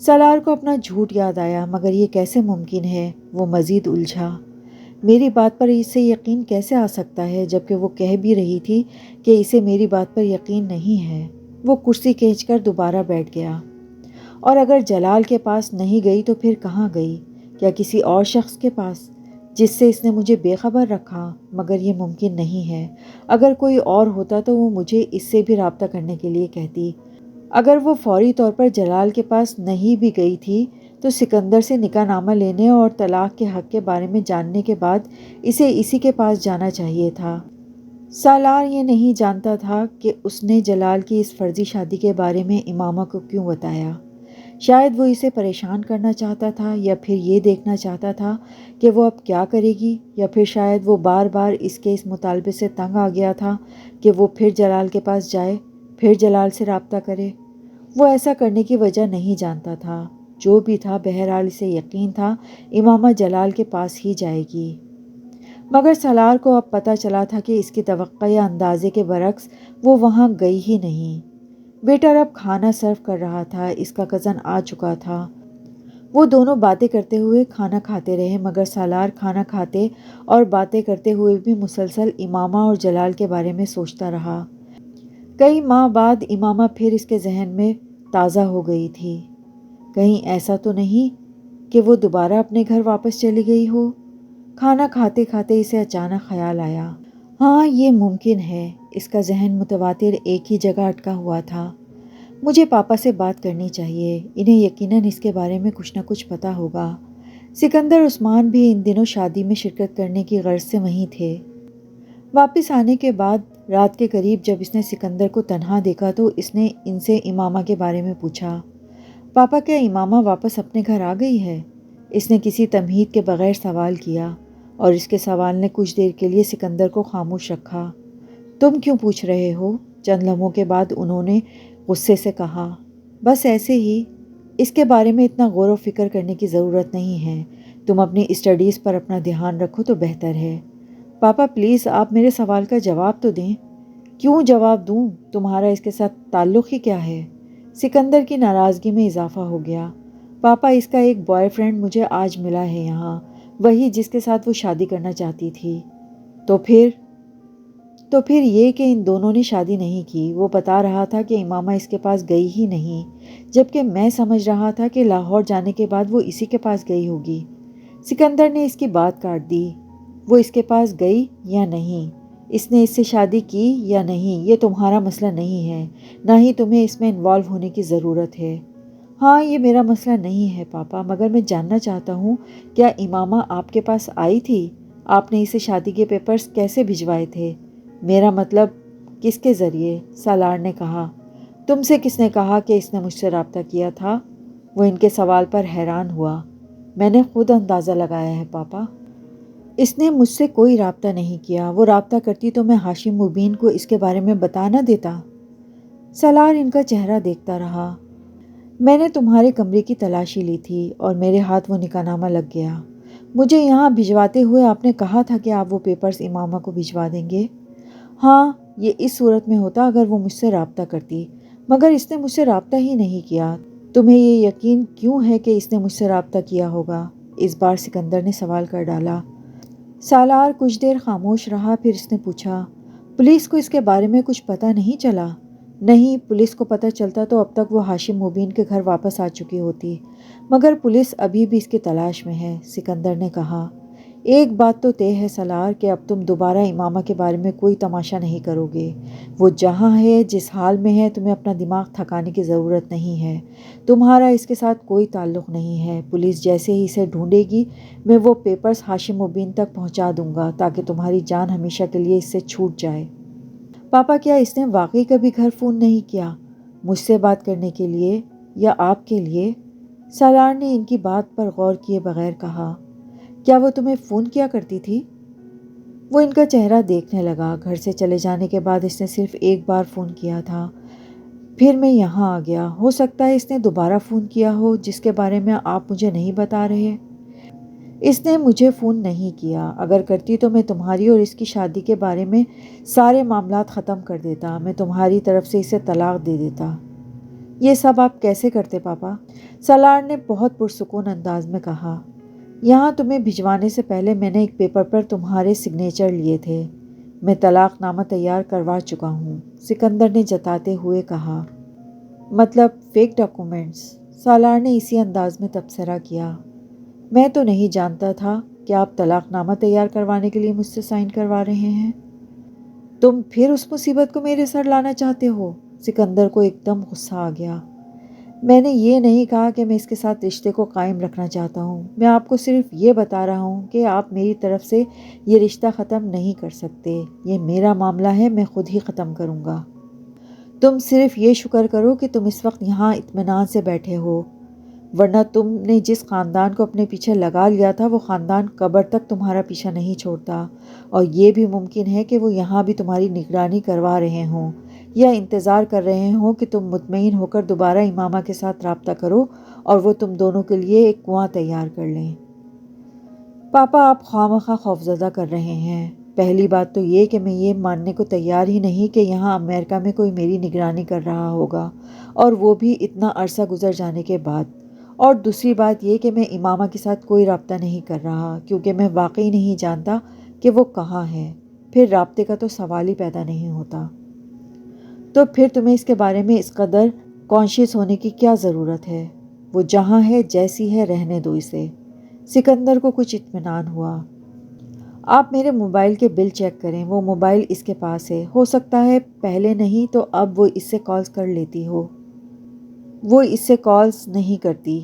سالار کو اپنا جھوٹ یاد آیا، مگر یہ کیسے ممکن ہے؟ وہ مزید الجھا۔ میری بات پر اسے یقین کیسے آ سکتا ہے جبکہ وہ کہہ بھی رہی تھی کہ اسے میری بات پر یقین نہیں ہے؟ وہ کرسی کھینچ کر دوبارہ بیٹھ گیا۔ اور اگر جلال کے پاس نہیں گئی تو پھر کہاں گئی؟ کیا کسی اور شخص کے پاس جس سے اس نے مجھے بے خبر رکھا؟ مگر یہ ممکن نہیں ہے۔ اگر کوئی اور ہوتا تو وہ مجھے اس سے بھی رابطہ کرنے کے لیے کہتی۔ اگر وہ فوری طور پر جلال کے پاس نہیں بھی گئی تھی تو سکندر سے نکاح نامہ لینے اور طلاق کے حق کے بارے میں جاننے کے بعد اسے اسی کے پاس جانا چاہیے تھا۔ سالار یہ نہیں جانتا تھا کہ اس نے جلال کی اس فرضی شادی کے بارے میں امامہ کو کیوں بتایا۔ شاید وہ اسے پریشان کرنا چاہتا تھا، یا پھر یہ دیکھنا چاہتا تھا کہ وہ اب کیا کرے گی، یا پھر شاید وہ بار بار اس کے اس مطالبے سے تنگ آ گیا تھا کہ وہ پھر جلال کے پاس جائے، پھر جلال سے رابطہ کرے۔ وہ ایسا کرنے کی وجہ نہیں جانتا تھا۔ جو بھی تھا، بہرحال اسے یقین تھا امامہ جلال کے پاس ہی جائے گی۔ مگر سالار کو اب پتہ چلا تھا کہ اس کی توقع یا اندازے کے برعکس وہ وہاں گئی ہی نہیں۔ ویٹر اب کھانا سرو کر رہا تھا، اس کا کزن آ چکا تھا۔ وہ دونوں باتیں کرتے ہوئے کھانا کھاتے رہے، مگر سالار کھانا کھاتے اور باتیں کرتے ہوئے بھی مسلسل امامہ اور جلال کے بارے میں سوچتا رہا۔ کئی ماہ بعد امامہ پھر اس کے ذہن میں تازہ ہو گئی تھی۔ کہیں ایسا تو نہیں کہ وہ دوبارہ اپنے گھر واپس چلی گئی ہو؟ کھانا کھاتے کھاتے اسے اچانک خیال آیا، ہاں یہ ممکن ہے۔ اس کا ذہن متواتر ایک ہی جگہ اٹکا ہوا تھا۔ مجھے پاپا سے بات کرنی چاہیے، انہیں یقیناً اس کے بارے میں کچھ نہ کچھ پتہ ہوگا۔ سکندر عثمان بھی ان دنوں شادی میں شرکت کرنے کی غرض سے وہیں تھے۔ واپس آنے کے بعد رات کے قریب جب اس نے سکندر کو تنہا دیکھا تو اس نے ان سے امامہ کے بارے میں پوچھا۔ پاپا، کیا امامہ واپس اپنے گھر آ گئی ہے؟ اس نے کسی تمہید کے بغیر سوال کیا، اور اس کے سوال نے کچھ دیر کے لیے سکندر کو خاموش رکھا۔ تم کیوں پوچھ رہے ہو؟ چند لمحوں کے بعد انہوں نے غصے سے کہا۔ بس ایسے ہی، اس کے بارے میں اتنا غور و فکر کرنے کی ضرورت نہیں ہے۔ تم اپنی اسٹڈیز پر اپنا دھیان رکھو تو بہتر ہے۔ پاپا پلیز، آپ میرے سوال کا جواب تو دیں۔ کیوں جواب دوں؟ تمہارا اس کے ساتھ تعلق ہی کیا ہے؟ سکندر کی ناراضگی میں اضافہ ہو گیا۔ پاپا، اس کا ایک بوائے فرینڈ مجھے آج ملا ہے یہاں، وہی جس کے ساتھ وہ شادی کرنا چاہتی تھی۔ تو پھر یہ کہ ان دونوں نے شادی نہیں کی۔ وہ بتا رہا تھا کہ امامہ اس کے پاس گئی ہی نہیں، جبکہ میں سمجھ رہا تھا کہ لاہور جانے کے بعد وہ اسی کے پاس گئی ہوگی۔ سکندر نے اس کی بات کاٹ دی۔ وہ اس کے پاس گئی یا نہیں، اس نے اس سے شادی کی یا نہیں، یہ تمہارا مسئلہ نہیں ہے، نہ ہی تمہیں اس میں انوالو ہونے کی ضرورت ہے۔ ہاں، یہ میرا مسئلہ نہیں ہے پاپا، مگر میں جاننا چاہتا ہوں، کیا امامہ آپ کے پاس آئی تھی؟ آپ نے اسے شادی کے پیپرز کیسے بھجوائے تھے؟ میرا مطلب، کس کے ذریعے؟ سالار نے کہا۔ تم سے کس نے کہا کہ اس نے مجھ سے رابطہ کیا تھا؟ وہ ان کے سوال پر حیران ہوا۔ میں نے خود اندازہ لگایا ہے پاپا۔ اس نے مجھ سے کوئی رابطہ نہیں کیا۔ وہ رابطہ کرتی تو میں ہاشم مبین کو اس کے بارے میں بتا نہ دیتا۔ سالار ان کا چہرہ دیکھتا رہا۔ میں نے تمہارے کمرے کی تلاشی لی تھی اور میرے ہاتھ وہ نکاح نامہ لگ گیا۔ مجھے یہاں بھجواتے ہوئے آپ نے کہا تھا کہ آپ وہ پیپرز امامہ کو بھجوا دیں گے۔ ہاں، یہ اس صورت میں ہوتا اگر وہ مجھ سے رابطہ کرتی، مگر اس نے مجھ سے رابطہ ہی نہیں کیا۔ تمہیں یہ یقین کیوں ہے کہ اس نے مجھ سے رابطہ کیا ہوگا؟ اس بار سکندر نے سوال کر ڈالا۔ سالار کچھ دیر خاموش رہا، پھر اس نے پوچھا، پولیس کو اس کے بارے میں کچھ پتہ نہیں چلا؟ نہیں، پولیس کو پتہ چلتا تو اب تک وہ ہاشم مبین کے گھر واپس آ چکی ہوتی، مگر پولیس ابھی بھی اس کی تلاش میں ہے، سکندر نے کہا۔ ایک بات تو طے ہے سالار، کہ اب تم دوبارہ امامہ کے بارے میں کوئی تماشا نہیں کرو گے۔ وہ جہاں ہے، جس حال میں ہے، تمہیں اپنا دماغ تھکانے کی ضرورت نہیں ہے۔ تمہارا اس کے ساتھ کوئی تعلق نہیں ہے۔ پولیس جیسے ہی اسے ڈھونڈے گی، میں وہ پیپرز ہاشم مبین تک پہنچا دوں گا تاکہ تمہاری جان ہمیشہ کے لیے اس سے چھوٹ جائے۔ پاپا، کیا اس نے واقعی کبھی گھر فون نہیں کیا مجھ سے بات کرنے کے لیے یا آپ کے لیے؟ سالار نے ان کی بات پر غور کیے بغیر کہا۔ کیا وہ تمہیں فون کیا کرتی تھی؟ وہ ان کا چہرہ دیکھنے لگا۔ گھر سے چلے جانے کے بعد اس نے صرف ایک بار فون کیا تھا، پھر میں یہاں آ گیا۔ ہو سکتا ہے اس نے دوبارہ فون کیا ہو جس کے بارے میں آپ مجھے نہیں بتا رہے۔ اس نے مجھے فون نہیں کیا۔ اگر کرتی تو میں تمہاری اور اس کی شادی کے بارے میں سارے معاملات ختم کر دیتا، میں تمہاری طرف سے اسے طلاق دے دیتا۔ یہ سب آپ کیسے کرتے پاپا؟ سالار نے بہت پرسکون انداز میں کہا۔ یہاں تمہیں بھجوانے سے پہلے میں نے ایک پیپر پر تمہارے سگنیچر لیے تھے۔ میں طلاق نامہ تیار کروا چکا ہوں، سکندر نے جتاتے ہوئے کہا۔ مطلب فیک ڈاکومنٹس؟ سالار نے اسی انداز میں تبصرہ کیا۔ میں تو نہیں جانتا تھا کہ آپ طلاق نامہ تیار کروانے کے لیے مجھ سے سائن کروا رہے ہیں۔ تم پھر اس مصیبت کو میرے سر لانا چاہتے ہو؟ سکندر کو ایک دم غصہ آ گیا۔ میں نے یہ نہیں کہا کہ میں اس کے ساتھ رشتے کو قائم رکھنا چاہتا ہوں، میں آپ کو صرف یہ بتا رہا ہوں کہ آپ میری طرف سے یہ رشتہ ختم نہیں کر سکتے، یہ میرا معاملہ ہے، میں خود ہی ختم کروں گا۔ تم صرف یہ شکر کرو کہ تم اس وقت یہاں اطمینان سے بیٹھے ہو، ورنہ تم نے جس خاندان کو اپنے پیچھے لگا لیا تھا وہ خاندان قبر تک تمہارا پیچھا نہیں چھوڑتا، اور یہ بھی ممکن ہے کہ وہ یہاں بھی تمہاری نگرانی کروا رہے ہوں یا انتظار کر رہے ہوں کہ تم مطمئن ہو کر دوبارہ امامہ کے ساتھ رابطہ کرو اور وہ تم دونوں کے لیے ایک کنواں تیار کر لیں۔ پاپا، آپ خواہ خوفزدہ کر رہے ہیں۔ پہلی بات تو یہ کہ میں یہ ماننے کو تیار ہی نہیں کہ یہاں امریکہ میں کوئی میری نگرانی کر رہا ہوگا، اور وہ بھی اتنا عرصہ گزر جانے کے بعد۔ اور دوسری بات یہ کہ میں امامہ کے ساتھ کوئی رابطہ نہیں کر رہا، کیونکہ میں واقعی نہیں جانتا کہ وہ کہاں ہے، پھر رابطے کا تو سوال ہی پیدا نہیں ہوتا۔ تو پھر تمہیں اس کے بارے میں اس قدر کانشیس ہونے کی کیا ضرورت ہے؟ وہ جہاں ہے جیسی ہے رہنے دو اسے۔ سکندر کو کچھ اطمینان ہوا۔ آپ میرے موبائل کے بل چیک کریں، وہ موبائل اس کے پاس ہے، ہو سکتا ہے پہلے نہیں تو اب وہ اس سے کالز کر لیتی ہو۔ وہ اس سے کالز نہیں کرتی،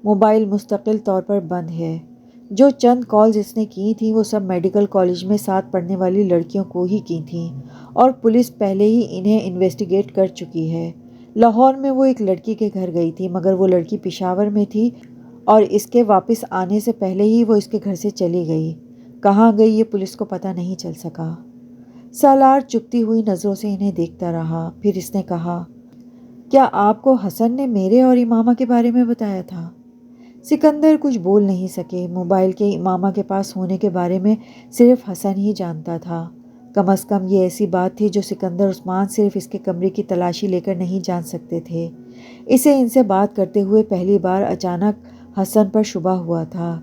موبائل مستقل طور پر بند ہے۔ جو چند کالز اس نے کی تھیں وہ سب میڈیکل کالج میں ساتھ پڑھنے والی لڑکیوں کو ہی کی تھیں، اور پولیس پہلے ہی انہیں انویسٹیگیٹ کر چکی ہے۔ لاہور میں وہ ایک لڑکی کے گھر گئی تھی، مگر وہ لڑکی پشاور میں تھی اور اس کے واپس آنے سے پہلے ہی وہ اس کے گھر سے چلی گئی۔ کہاں گئی یہ پولیس کو پتہ نہیں چل سکا۔ سالار چپتی ہوئی نظروں سے انہیں دیکھتا رہا، پھر اس نے کہا، کیا آپ کو حسن نے میرے اور امامہ کے بارے میں بتایا تھا؟ سکندر کچھ بول نہیں سکے۔ موبائل کے امامہ کے پاس ہونے کے بارے میں صرف حسن ہی جانتا تھا۔ کم از کم یہ ایسی بات تھی جو سکندر عثمان صرف اس کے کمرے کی تلاشی لے کر نہیں جان سکتے تھے۔ اسے ان سے بات کرتے ہوئے پہلی بار اچانک حسن پر شبہ ہوا تھا۔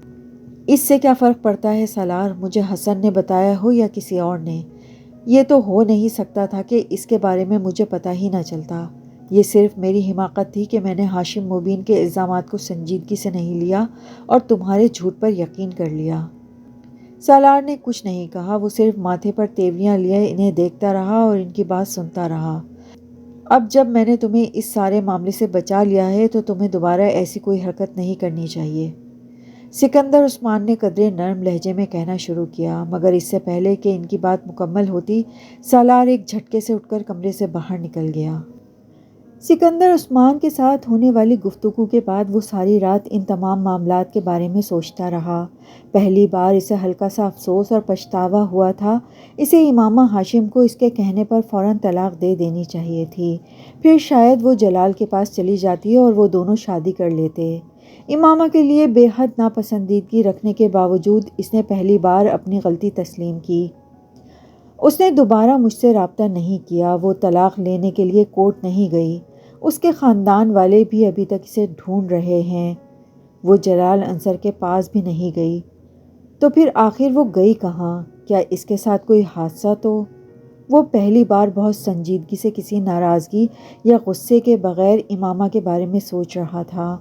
اس سے کیا فرق پڑتا ہے سالار، مجھے حسن نے بتایا ہو یا کسی اور نے؟ یہ تو ہو نہیں سکتا تھا کہ اس کے بارے میں مجھے پتہ ہی نہ چلتا۔ یہ صرف میری حماقت تھی کہ میں نے ہاشم مبین کے الزامات کو سنجیدگی سے نہیں لیا اور تمہارے جھوٹ پر یقین کر لیا۔ سالار نے کچھ نہیں کہا، وہ صرف ماتھے پر تیوریاں لیے انہیں دیکھتا رہا اور ان کی بات سنتا رہا۔ اب جب میں نے تمہیں اس سارے معاملے سے بچا لیا ہے تو تمہیں دوبارہ ایسی کوئی حرکت نہیں کرنی چاہیے، سکندر عثمان نے قدرے نرم لہجے میں کہنا شروع کیا، مگر اس سے پہلے کہ ان کی بات مکمل ہوتی سالار ایک جھٹکے سے اٹھ کر کمرے سے باہر نکل گیا۔ سکندر عثمان کے ساتھ ہونے والی گفتگو کے بعد وہ ساری رات ان تمام معاملات کے بارے میں سوچتا رہا۔ پہلی بار اسے ہلکا سا افسوس اور پچھتاوا ہوا تھا۔ اسے امامہ ہاشم کو اس کے کہنے پر فوراً طلاق دے دینی چاہیے تھی، پھر شاید وہ جلال کے پاس چلی جاتی اور وہ دونوں شادی کر لیتے۔ امامہ کے لیے بے حد ناپسندیدگی رکھنے کے باوجود اس نے پہلی بار اپنی غلطی تسلیم کی۔ اس نے دوبارہ مجھ سے رابطہ نہیں کیا، وہ طلاق لینے کے لیے کورٹ نہیں گئی، اس کے خاندان والے بھی ابھی تک اسے ڈھونڈ رہے ہیں، وہ جلال انصر کے پاس بھی نہیں گئی۔ تو پھر آخر وہ گئی کہاں؟ کیا اس کے ساتھ کوئی حادثہ تو؟ وہ پہلی بار بہت سنجیدگی سے کسی ناراضگی یا غصے کے بغیر امامہ کے بارے میں سوچ رہا تھا۔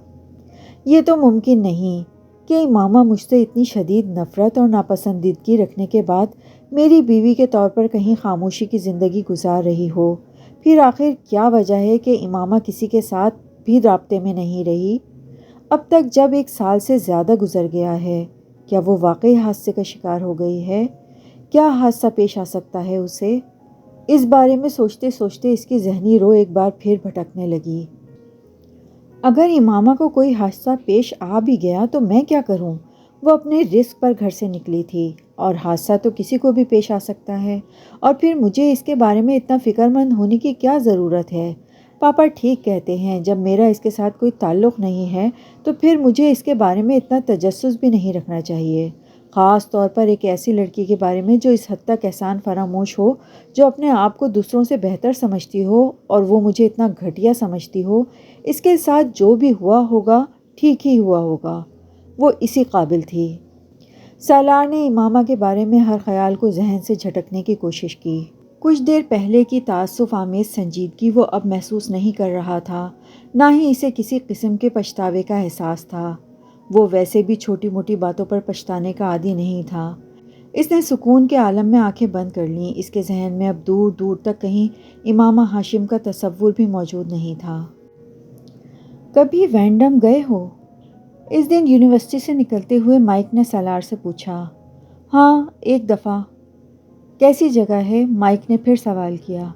یہ تو ممکن نہیں کہ امامہ مجھ سے اتنی شدید نفرت اور ناپسندیدگی رکھنے کے بعد میری بیوی کے طور پر کہیں خاموشی کی زندگی گزار رہی ہو۔ پھر آخر کیا وجہ ہے کہ امامہ کسی کے ساتھ بھی رابطے میں نہیں رہی؟ اب تک جب 1 سال سے زیادہ گزر گیا ہے، کیا وہ واقعی حادثے کا شکار ہو گئی ہے؟ کیا حادثہ پیش آ سکتا ہے اسے؟ اس بارے میں سوچتے سوچتے اس کی ذہنی رو ایک بار پھر بھٹکنے لگی۔ اگر امامہ کو کوئی حادثہ پیش آ بھی گیا تو میں کیا کروں؟ وہ اپنے رزق پر گھر سے نکلی تھی، اور حادثہ تو کسی کو بھی پیش آ سکتا ہے، اور پھر مجھے اس کے بارے میں اتنا فکر مند ہونے کی کیا ضرورت ہے؟ پاپا ٹھیک کہتے ہیں، جب میرا اس کے ساتھ کوئی تعلق نہیں ہے تو پھر مجھے اس کے بارے میں اتنا تجسس بھی نہیں رکھنا چاہیے، خاص طور پر ایک ایسی لڑکی کے بارے میں جو اس حد تک احسان فراموش ہو، جو اپنے آپ کو دوسروں سے بہتر سمجھتی ہو اور وہ مجھے اتنا گھٹیا سمجھتی ہو۔ اس کے ساتھ جو بھی ہوا ہوگا ٹھیک ہی ہوا ہوگا، وہ اسی قابل تھی۔ سالار نے امامہ کے بارے میں ہر خیال کو ذہن سے جھٹکنے کی کوشش کی۔ کچھ دیر پہلے کی تعصف آمیز سنجیدگی وہ اب محسوس نہیں کر رہا تھا، نہ ہی اسے کسی قسم کے پچھتاوے کا احساس تھا۔ وہ ویسے بھی چھوٹی موٹی باتوں پر پچھتانے کا عادی نہیں تھا۔ اس نے سکون کے عالم میں آنکھیں بند کر لیں۔ اس کے ذہن میں اب دور دور تک کہیں امامہ ہاشم کا تصور بھی موجود نہیں تھا۔ کبھی وینڈم گئے ہو؟ اس دن یونیورسٹی سے نکلتے ہوئے مائک نے سالار سے پوچھا۔ ہاں، ایک دفعہ۔ کیسی جگہ ہے؟ مائک نے پھر سوال کیا۔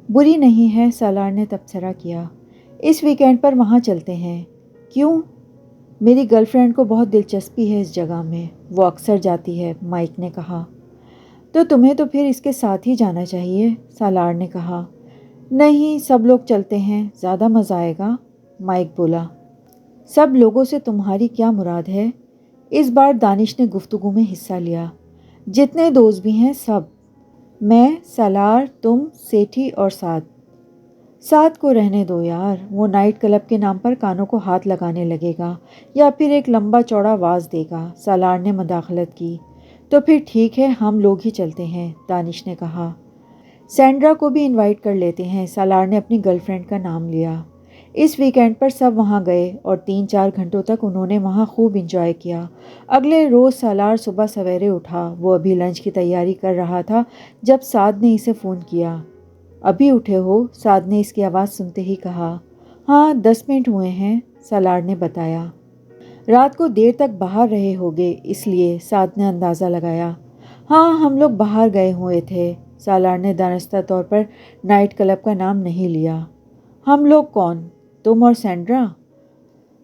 بری نہیں ہے، سالار نے تبصرہ کیا۔ اس ویکینڈ پر وہاں چلتے ہیں۔ کیوں؟ میری گرل فرینڈ کو بہت دلچسپی ہے اس جگہ میں، وہ اکثر جاتی ہے، مائک نے کہا۔ تو تمہیں تو پھر اس کے ساتھ ہی جانا چاہیے، سالار نے کہا۔ نہیں، سب لوگ چلتے ہیں، زیادہ مزہ آئے گا، مائک بولا۔ سب لوگوں سے تمہاری کیا مراد ہے؟ اس بار دانش نے گفتگو میں حصہ لیا۔ جتنے دوست بھی ہیں سب، میں، سالار، تم، سیٹھی اور سعد کو رہنے دو یار، وہ نائٹ کلب کے نام پر کانوں کو ہاتھ لگانے لگے گا یا پھر ایک لمبا چوڑا واز دے گا، سالار نے مداخلت کی۔ تو پھر ٹھیک ہے، ہم لوگ ہی چلتے ہیں، دانش نے کہا۔ سینڈرا کو بھی انوائٹ کر لیتے ہیں، سالار نے اپنی گرل فرینڈ کا نام لیا۔ اس ویکینڈ پر سب وہاں گئے اور 3-4 گھنٹوں تک انہوں نے وہاں خوب انجوائے کیا۔ اگلے روز سالار صبح سویرے اٹھا، وہ ابھی لنچ کی تیاری کر رہا تھا جب سعد نے اسے فون کیا۔ ابھی اٹھے ہو؟ سعد نے اس کی آواز سنتے ہی کہا۔ ہاں، 10 منٹ ہوئے ہیں، سالار نے بتایا۔ رات کو دیر تک باہر رہے ہوگے اس لیے، سعد نے اندازہ لگایا۔ ہاں، ہم لوگ باہر گئے ہوئے تھے، سالار نے دانستہ طور پر نائٹ کلب کا نام نہیں لیا۔ ہم لوگ کون؟ تم اور سینڈرا؟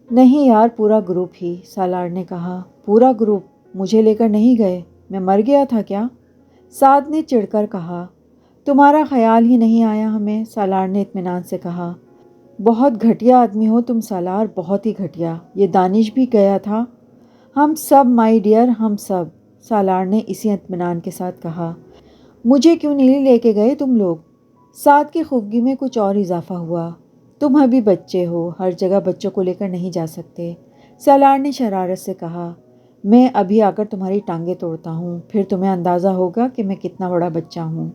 نہیں یار، پورا گروپ ہی، سالار نے کہا۔ پورا گروپ؟ مجھے لے کر نہیں گئے؟ میں مر گیا تھا کیا؟ سعد نے چڑھ کر کہا۔ تمہارا خیال ہی نہیں آیا ہمیں، سالار نے اطمینان سے کہا۔ بہت گھٹیا آدمی ہو تم سالار، بہت ہی گھٹیا۔ یہ دانش بھی گیا تھا؟ ہم سب مائی ڈیئر، ہم سب، سالار نے اسی اطمینان کے ساتھ کہا۔ مجھے کیوں نہیں لے کے گئے تم لوگ؟ سعد کی خفگی میں کچھ اور اضافہ ہوا۔ تم ابھی بچے ہو، ہر جگہ بچوں کو لے کر نہیں جا سکتے، سالار نے شرارت سے کہا۔ میں ابھی آ کر تمہاری ٹانگیں توڑتا ہوں، پھر تمہیں اندازہ ہوگا کہ میں کتنا بڑا بچہ ہوں۔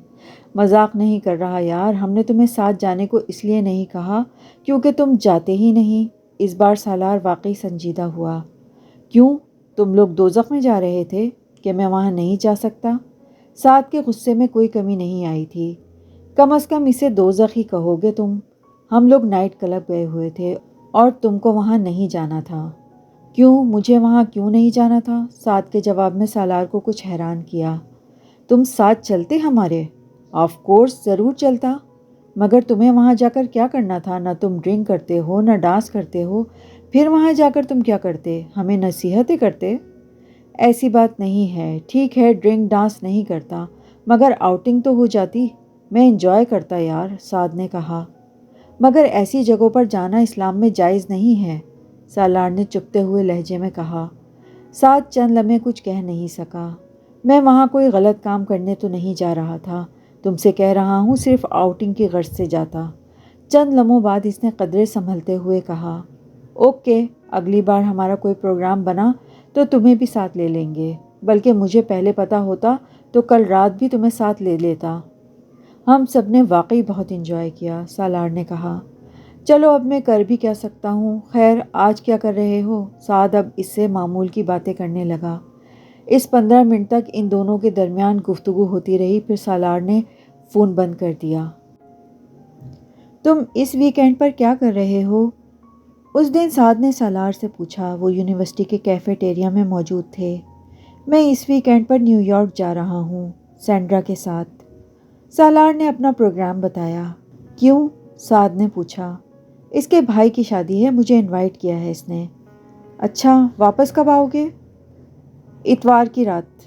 مذاق نہیں کر رہا یار، ہم نے تمہیں ساتھ جانے کو اس لیے نہیں کہا کیونکہ تم جاتے ہی نہیں۔ اس بار سالار واقعی سنجیدہ ہوا۔ کیوں؟ تم لوگ دوزخ میں جا رہے تھے کہ میں وہاں نہیں جا سکتا؟ سعد کے غصے میں کوئی کمی نہیں آئی تھی۔ کم از کم اسے دوزخ ہی کہو گے تم۔ ہم لوگ نائٹ کلب گئے ہوئے تھے اور تم کو وہاں نہیں جانا تھا۔ کیوں؟ مجھے وہاں کیوں نہیں جانا تھا؟ سعد کے جواب میں سالار کو کچھ حیران کیا۔ تم ساتھ چلتے ہمارے؟ آف کورس، ضرور چلتا، مگر تمہیں وہاں جا کر کیا کرنا تھا؟ نہ تم ڈرنک کرتے ہو، نہ ڈانس کرتے ہو، پھر وہاں جا کر تم کیا کرتے؟ ہمیں نصیحتیں کرتے؟ ایسی بات نہیں ہے، ٹھیک ہے ڈرنک ڈانس نہیں کرتا، مگر آؤٹنگ تو ہو جاتی، میں انجوائے کرتا یار، سعد نے کہا۔ مگر ایسی جگہوں پر جانا اسلام میں جائز نہیں ہے، سالار نے چپتے ہوئے لہجے میں کہا۔ سعد چند لمحے کچھ کہہ نہیں سکا۔ میں وہاں کوئی غلط کام کرنے تو نہیں جا رہا تھا، تم سے کہہ رہا ہوں صرف آؤٹنگ کی غرض سے جاتا۔ چند لمحوں بعد اس نے قدرے سنبھلتے ہوئے کہا۔ اوکے، اگلی بار ہمارا کوئی پروگرام بنا تو تمہیں بھی ساتھ لے لیں گے، بلکہ مجھے پہلے پتہ ہوتا تو کل رات بھی تمہیں ساتھ لے لیتا۔ ہم سب نے واقعی بہت انجوائے کیا، سالار نے کہا۔ چلو اب میں کر بھی کیا سکتا ہوں، خیر آج کیا کر رہے ہو؟ سعد اب اس سے معمول کی باتیں کرنے لگا۔ اس 15 منٹ تک ان دونوں کے درمیان گفتگو ہوتی رہی، پھر سالار نے فون بند کر دیا۔ تم اس ویکینڈ پر کیا کر رہے ہو؟ اس دن سعد نے سالار سے پوچھا، وہ یونیورسٹی کے کیفیٹیریا میں موجود تھے۔ میں اس ویکینڈ پر نیو یارک جا رہا ہوں، سینڈرا کے ساتھ، سالار نے اپنا پروگرام بتایا۔ کیوں؟ سعد نے پوچھا۔ اس کے بھائی کی شادی ہے، مجھے انوائٹ کیا ہے اس نے۔ اچھا، واپس کب آؤ گے؟ اتوار کی رات۔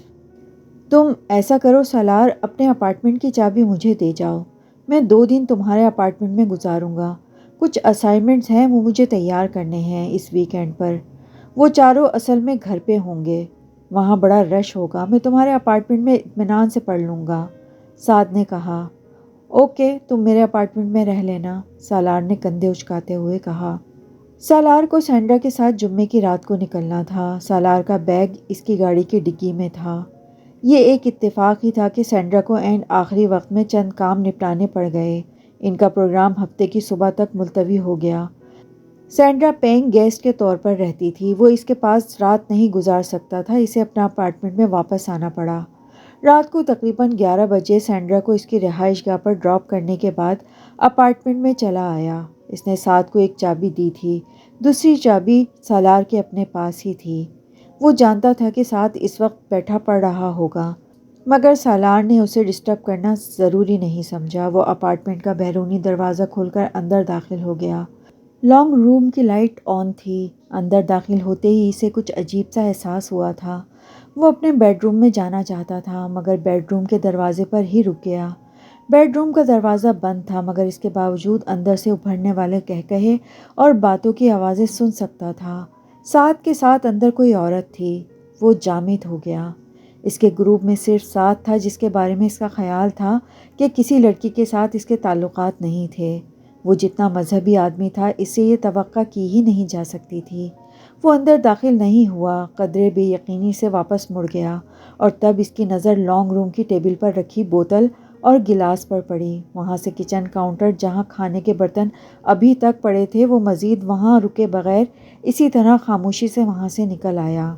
تم ایسا کرو سالار، اپنے اپارٹمنٹ کی چابی مجھے دے جاؤ، میں 2 دن تمہارے اپارٹمنٹ میں گزاروں گا، کچھ اسائنمنٹس ہیں وہ مجھے تیار کرنے ہیں اس ویکینڈ پر، وہ چاروں اصل میں گھر پہ ہوں گے، وہاں بڑا رش ہوگا، میں تمہارے اپارٹمنٹ میں اطمینان سے پڑھ لوں گا، سعد نے کہا۔ اوکے، تم میرے اپارٹمنٹ میں رہ لینا، سالار نے کندھے اچکاتے ہوئے کہا۔ سالار کو سینڈرا کے ساتھ جمعے کی رات کو نکلنا تھا، سالار کا بیگ اس کی گاڑی کی ڈگی میں تھا۔ یہ ایک اتفاق ہی تھا کہ سینڈرا کو آخری وقت میں چند کام نپٹانے پڑ گئے، ان کا پروگرام ہفتے کی صبح تک ملتوی ہو گیا۔ سینڈرا پیئنگ گیسٹ کے طور پر رہتی تھی، وہ اس کے پاس رات نہیں گزار سکتا تھا، اسے اپنا اپارٹمنٹ میں واپس آنا پڑا۔ رات کو تقریباً 11 بجے سینڈرا کو اس کی رہائش گاہ پر ڈراپ کرنے کے بعد اپارٹمنٹ میں چلا آیا۔ اس نے سعد کو ایک چابی دی تھی، دوسری چابی سالار کے اپنے پاس ہی تھی۔ وہ جانتا تھا کہ سعد اس وقت بیٹھا پڑھ رہا ہوگا، مگر سالار نے اسے ڈسٹرب کرنا ضروری نہیں سمجھا۔ وہ اپارٹمنٹ کا بیرونی دروازہ کھول کر اندر داخل ہو گیا۔ لانگ روم کی لائٹ آن تھی۔ اندر داخل ہوتے ہی اسے کچھ عجیب سا احساس ہوا تھا۔ وہ اپنے بیڈ روم میں جانا چاہتا تھا، مگر بیڈ روم کے دروازے پر ہی رک گیا۔ بیڈ روم کا دروازہ بند تھا، مگر اس کے باوجود اندر سے ابھرنے والے قہقہے اور باتوں کی آوازیں سن سکتا تھا۔ سعد کے ساتھ اندر کوئی عورت تھی۔ وہ جامد ہو گیا۔ اس کے گروپ میں صرف سعد تھا جس کے بارے میں اس کا خیال تھا کہ کسی لڑکی کے ساتھ اس کے تعلقات نہیں تھے۔ وہ جتنا مذہبی آدمی تھا، اس سے یہ توقع کی ہی نہیں جا سکتی تھی۔ وہ اندر داخل نہیں ہوا، قدرے بے یقینی سے واپس مڑ گیا، اور تب اس کی نظر لانگ روم کی ٹیبل پر رکھی بوتل اور گلاس پر پڑی۔ وہاں سے کچن کاؤنٹر جہاں کھانے کے برتن ابھی تک پڑے تھے، وہ مزید وہاں رکے بغیر اسی طرح خاموشی سے وہاں سے نکل آیا۔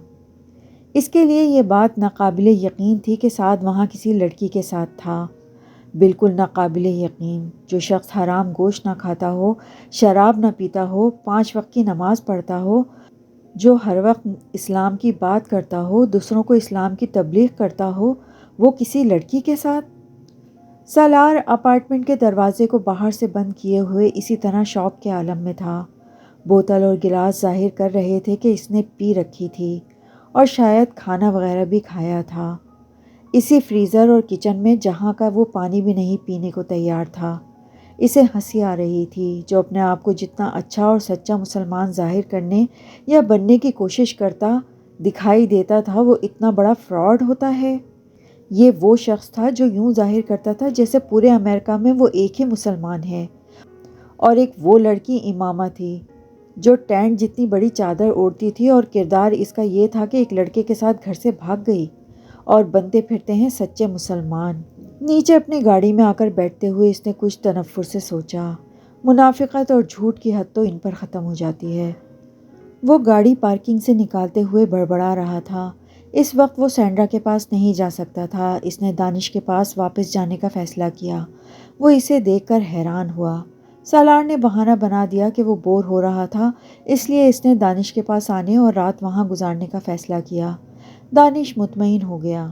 اس کے لیے یہ بات ناقابل یقین تھی کہ سعد وہاں کسی لڑکی کے ساتھ تھا۔ بالکل ناقابل یقین۔ جو شخص حرام گوشت نہ کھاتا ہو، شراب نہ پیتا ہو، 5 وقت کی نماز پڑھتا ہو، جو ہر وقت اسلام کی بات کرتا ہو، دوسروں کو اسلام کی تبلیغ کرتا ہو، وہ کسی لڑکی کے ساتھ؟ سالار اپارٹمنٹ کے دروازے کو باہر سے بند کیے ہوئے اسی طرح شوق کے عالم میں تھا۔ بوتل اور گلاس ظاہر کر رہے تھے کہ اس نے پی رکھی تھی، اور شاید کھانا وغیرہ بھی کھایا تھا، اسی فریزر اور کچن میں جہاں کا وہ پانی بھی نہیں پینے کو تیار تھا۔ اسے ہنسی آ رہی تھی۔ جو اپنے آپ کو جتنا اچھا اور سچا مسلمان ظاہر کرنے یا بننے کی کوشش کرتا دکھائی دیتا تھا، وہ اتنا بڑا فراڈ ہوتا ہے۔ یہ وہ شخص تھا جو یوں ظاہر کرتا تھا جیسے پورے امریکہ میں وہ ایک ہی مسلمان ہے، اور ایک وہ لڑکی امامہ تھی جو ٹینٹ جتنی بڑی چادر اوڑھتی تھی، اور کردار اس کا یہ تھا کہ ایک لڑکے کے ساتھ گھر سے بھاگ گئی، اور بنتے پھرتے ہیں سچے مسلمان۔ نیچے اپنی گاڑی میں آ کر بیٹھتے ہوئے اس نے کچھ تنفر سے سوچا، منافقت اور جھوٹ کی حد تو ان پر ختم ہو جاتی ہے۔ وہ گاڑی پارکنگ سے نکالتے ہوئے بڑبڑا رہا تھا۔ اس وقت وہ سینڈرا کے پاس نہیں جا سکتا تھا۔ اس نے دانش کے پاس واپس جانے کا فیصلہ کیا۔ وہ اسے دیکھ کر حیران ہوا۔ سالار نے بہانہ بنا دیا کہ وہ بور ہو رہا تھا، اس لیے اس نے دانش کے پاس آنے اور رات وہاں گزارنے کا فیصلہ کیا۔ دانش مطمئن ہو گیا۔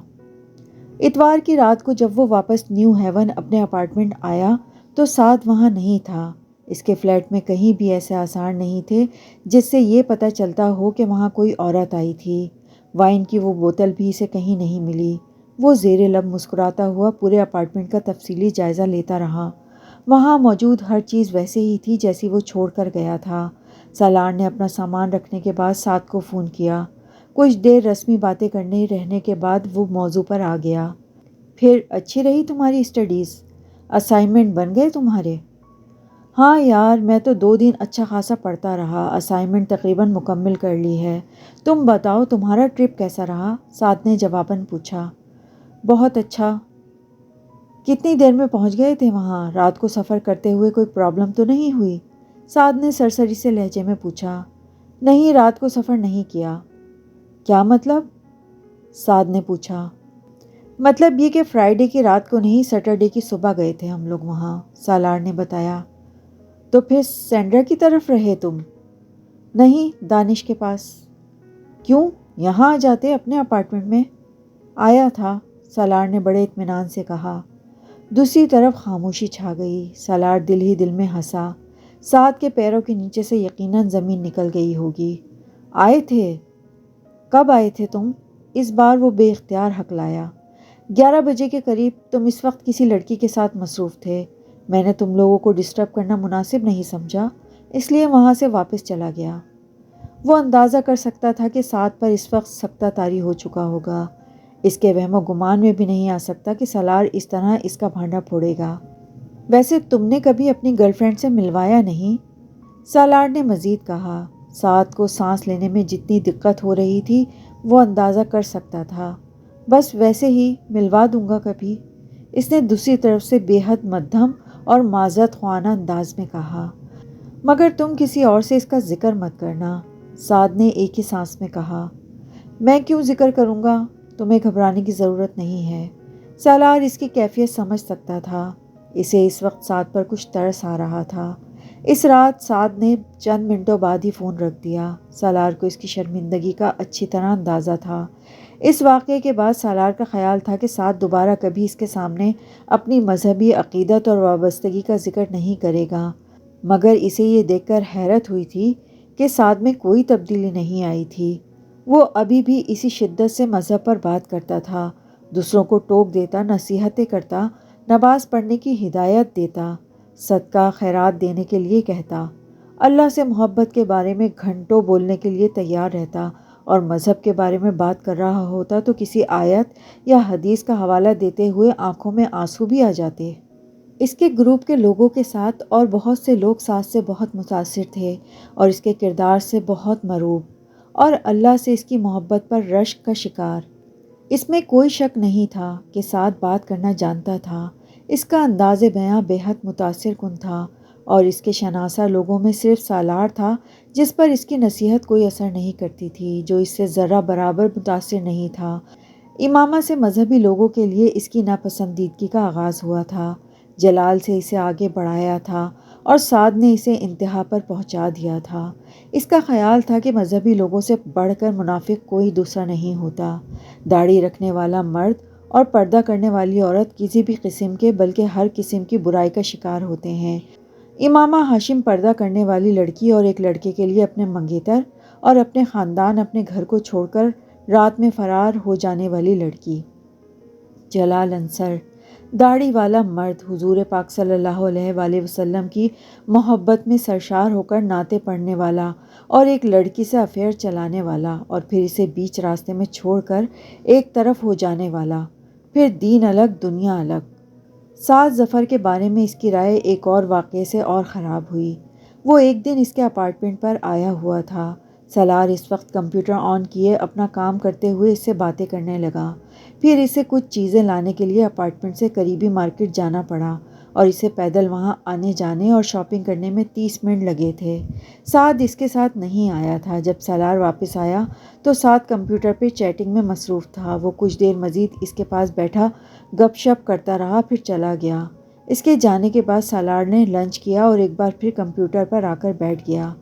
اتوار کی رات کو جب وہ واپس نیو ہیون اپنے اپارٹمنٹ آیا تو سعد وہاں نہیں تھا۔ اس کے فلیٹ میں کہیں بھی ایسے آثار نہیں تھے جس سے یہ پتہ چلتا ہو کہ وہاں کوئی عورت آئی تھی۔ وائن کی وہ بوتل بھی اسے کہیں نہیں ملی۔ وہ زیر لب مسکراتا ہوا پورے اپارٹمنٹ کا تفصیلی جائزہ لیتا رہا۔ وہاں موجود ہر چیز ویسے ہی تھی جیسی وہ چھوڑ کر گیا تھا۔ سالار نے اپنا سامان رکھنے کے بعد سعد کو فون کیا۔ کچھ دیر رسمی باتیں کرنے رہنے کے بعد وہ موضوع پر آ گیا۔ پھر اچھی رہی تمہاری اسٹڈیز؟ اسائنمنٹ بن گئے تمہارے؟ ہاں یار، میں تو 2 دن اچھا خاصا پڑھتا رہا، اسائنمنٹ تقریباً مکمل کر لی ہے۔ تم بتاؤ تمہارا ٹرپ کیسا رہا؟ سعد نے جواباً پوچھا۔ بہت اچھا۔ کتنی دیر میں پہنچ گئے تھے وہاں؟ رات کو سفر کرتے ہوئے کوئی پرابلم تو نہیں ہوئی؟ سعد نے سرسری سے لہجے میں پوچھا۔ نہیں، رات کو سفر نہیں کیا۔ کیا مطلب؟ سعد نے پوچھا۔ مطلب یہ کہ فرائیڈے کی رات کو نہیں، سیٹرڈے کی صبح گئے تھے ہم لوگ وہاں، سالار نے بتایا۔ تو پھر سینڈرا کی طرف رہے تم؟ نہیں، دانش کے پاس۔ کیوں؟ یہاں آ جاتے اپنے اپارٹمنٹ میں۔ آیا تھا، سالار نے بڑے اطمینان سے کہا۔ دوسری طرف خاموشی چھا گئی۔ سالار دل ہی دل میں ہنسا۔ سعد کے پیروں کے نیچے سے یقیناً زمین نکل گئی ہوگی۔ آئے تھے؟ کب آئے تھے تم؟ اس بار وہ بے اختیار ہکلایا۔ 11 بجے کے قریب۔ تم اس وقت کسی لڑکی کے ساتھ مصروف تھے۔ میں نے تم لوگوں کو ڈسٹرب کرنا مناسب نہیں سمجھا، اس لیے وہاں سے واپس چلا گیا۔ وہ اندازہ کر سکتا تھا کہ سعد پر اس وقت سکتہ طاری ہو چکا ہوگا۔ اس کے وہم و گمان میں بھی نہیں آ سکتا کہ سالار اس طرح اس کا بھانڈا پھوڑے گا۔ ویسے تم نے کبھی اپنی گرل فرینڈ سے ملوایا نہیں؟ سالار نے مزید کہا۔ سعد کو سانس لینے میں جتنی دقت ہو رہی تھی وہ اندازہ کر سکتا تھا۔ بس ویسے ہی، ملوا دوں گا کبھی، اس نے دوسری طرف سے بے حد مدھم اور معذرت خواہانہ انداز میں کہا۔ مگر تم کسی اور سے اس کا ذکر مت کرنا، سعد نے ایک ہی سانس میں کہا۔ میں کیوں ذکر کروں گا؟ تمہیں گھبرانے کی ضرورت نہیں ہے۔ سالار اس کی کیفیت سمجھ سکتا تھا۔ اسے اس وقت سعد پر کچھ ترس آ رہا تھا۔ اس رات سعد نے چند منٹوں بعد ہی فون رکھ دیا۔ سالار کو اس کی شرمندگی کا اچھی طرح اندازہ تھا۔ اس واقعے کے بعد سالار کا خیال تھا کہ سعد دوبارہ کبھی اس کے سامنے اپنی مذہبی عقیدت اور وابستگی کا ذکر نہیں کرے گا، مگر اسے یہ دیکھ کر حیرت ہوئی تھی کہ سعد میں کوئی تبدیلی نہیں آئی تھی۔ وہ ابھی بھی اسی شدت سے مذہب پر بات کرتا تھا، دوسروں کو ٹوک دیتا، نصیحتیں کرتا، نماز پڑھنے کی ہدایت دیتا، صدقہ خیرات دینے کے لیے کہتا، اللہ سے محبت کے بارے میں گھنٹوں بولنے کے لیے تیار رہتا، اور مذہب کے بارے میں بات کر رہا ہوتا تو کسی آیت یا حدیث کا حوالہ دیتے ہوئے آنکھوں میں آنسو بھی آ جاتے۔ اس کے گروپ کے لوگوں کے ساتھ اور بہت سے لوگ سعد سے بہت متاثر تھے اور اس کے کردار سے بہت مرعوب، اور اللہ سے اس کی محبت پر رشک کا شکار۔ اس میں کوئی شک نہیں تھا کہ سعد بات کرنا جانتا تھا۔ اس کا انداز بیاں بے حد متاثر کن تھا، اور اس کے شناسہ لوگوں میں صرف سالار تھا جس پر اس کی نصیحت کوئی اثر نہیں کرتی تھی، جو اس سے ذرہ برابر متاثر نہیں تھا۔ امامہ سے مذہبی لوگوں کے لیے اس کی ناپسندیدگی کا آغاز ہوا تھا۔ جلال سے اسے آگے بڑھایا تھا اور سعد نے اسے انتہا پر پہنچا دیا تھا۔ اس کا خیال تھا کہ مذہبی لوگوں سے بڑھ کر منافق کوئی دوسرا نہیں ہوتا۔ داڑھی رکھنے والا مرد اور پردہ کرنے والی عورت کسی بھی قسم کے بلکہ ہر قسم کی برائی کا شکار ہوتے ہیں۔ امامہ ہاشم پردہ کرنے والی لڑکی اور ایک لڑکے کے لیے اپنے منگیتر اور اپنے خاندان اپنے گھر کو چھوڑ کر رات میں فرار ہو جانے والی لڑکی۔ جلال انصر داڑھی والا مرد، حضور پاک صلی اللہ علیہ وآلہ وسلم کی محبت میں سرشار ہو کر نعتیں پڑھنے والا اور ایک لڑکی سے افیئر چلانے والا، اور پھر اسے بیچ راستے میں چھوڑ کر ایک طرف ہو جانے والا۔ پھر دین الگ دنیا الگ۔ سعد ظفر کے بارے میں اس کی رائے ایک اور واقعے سے اور خراب ہوئی۔ وہ ایک دن اس کے اپارٹمنٹ پر آیا ہوا تھا۔ سالار اس وقت کمپیوٹر آن کیے اپنا کام کرتے ہوئے اس سے باتیں کرنے لگا۔ پھر اسے کچھ چیزیں لانے کے لیے اپارٹمنٹ سے قریبی مارکیٹ جانا پڑا، اور اسے پیدل وہاں آنے جانے اور شاپنگ کرنے میں 30 منٹ لگے تھے۔ سعد اس کے ساتھ نہیں آیا تھا۔ جب سالار واپس آیا تو سعد کمپیوٹر پہ چیٹنگ میں مصروف تھا۔ وہ کچھ دیر مزید اس کے پاس بیٹھا گپ شپ کرتا رہا، پھر چلا گیا۔ اس کے جانے کے بعد سالار نے لنچ کیا اور ایک بار پھر کمپیوٹر پر آ کر بیٹھ گیا۔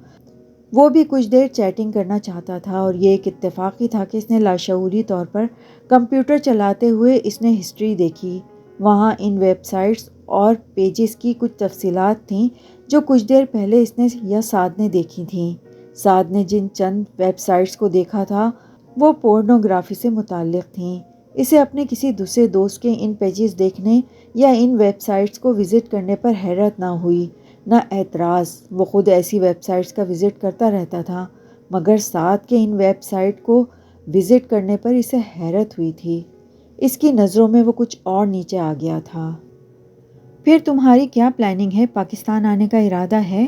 وہ بھی کچھ دیر چیٹنگ کرنا چاہتا تھا، اور یہ ایک اتفاق ہی تھا کہ اس نے لاشعوری طور پر کمپیوٹر چلاتے ہوئے اس نے ہسٹری دیکھی۔ وہاں ان ویب سائٹس اور پیجز کی کچھ تفصیلات تھیں جو کچھ دیر پہلے اس نے یا سعد نے دیکھی تھیں۔ سعد نے جن چند ویب سائٹس کو دیکھا تھا وہ پورنوگرافی سے متعلق تھیں۔ اسے اپنے کسی دوسرے دوست کے ان پیجز دیکھنے یا ان ویب سائٹس کو وزٹ کرنے پر حیرت نہ ہوئی نہ اعتراض۔ وہ خود ایسی ویب سائٹس کا وزٹ کرتا رہتا تھا، مگر سعد کے ان ویب سائٹ کو وزٹ کرنے پر اسے حیرت ہوئی تھی۔ اس کی نظروں میں وہ کچھ اور نیچے آ گیا تھا۔ پھر تمہاری کیا پلاننگ ہے؟ پاکستان آنے کا ارادہ ہے؟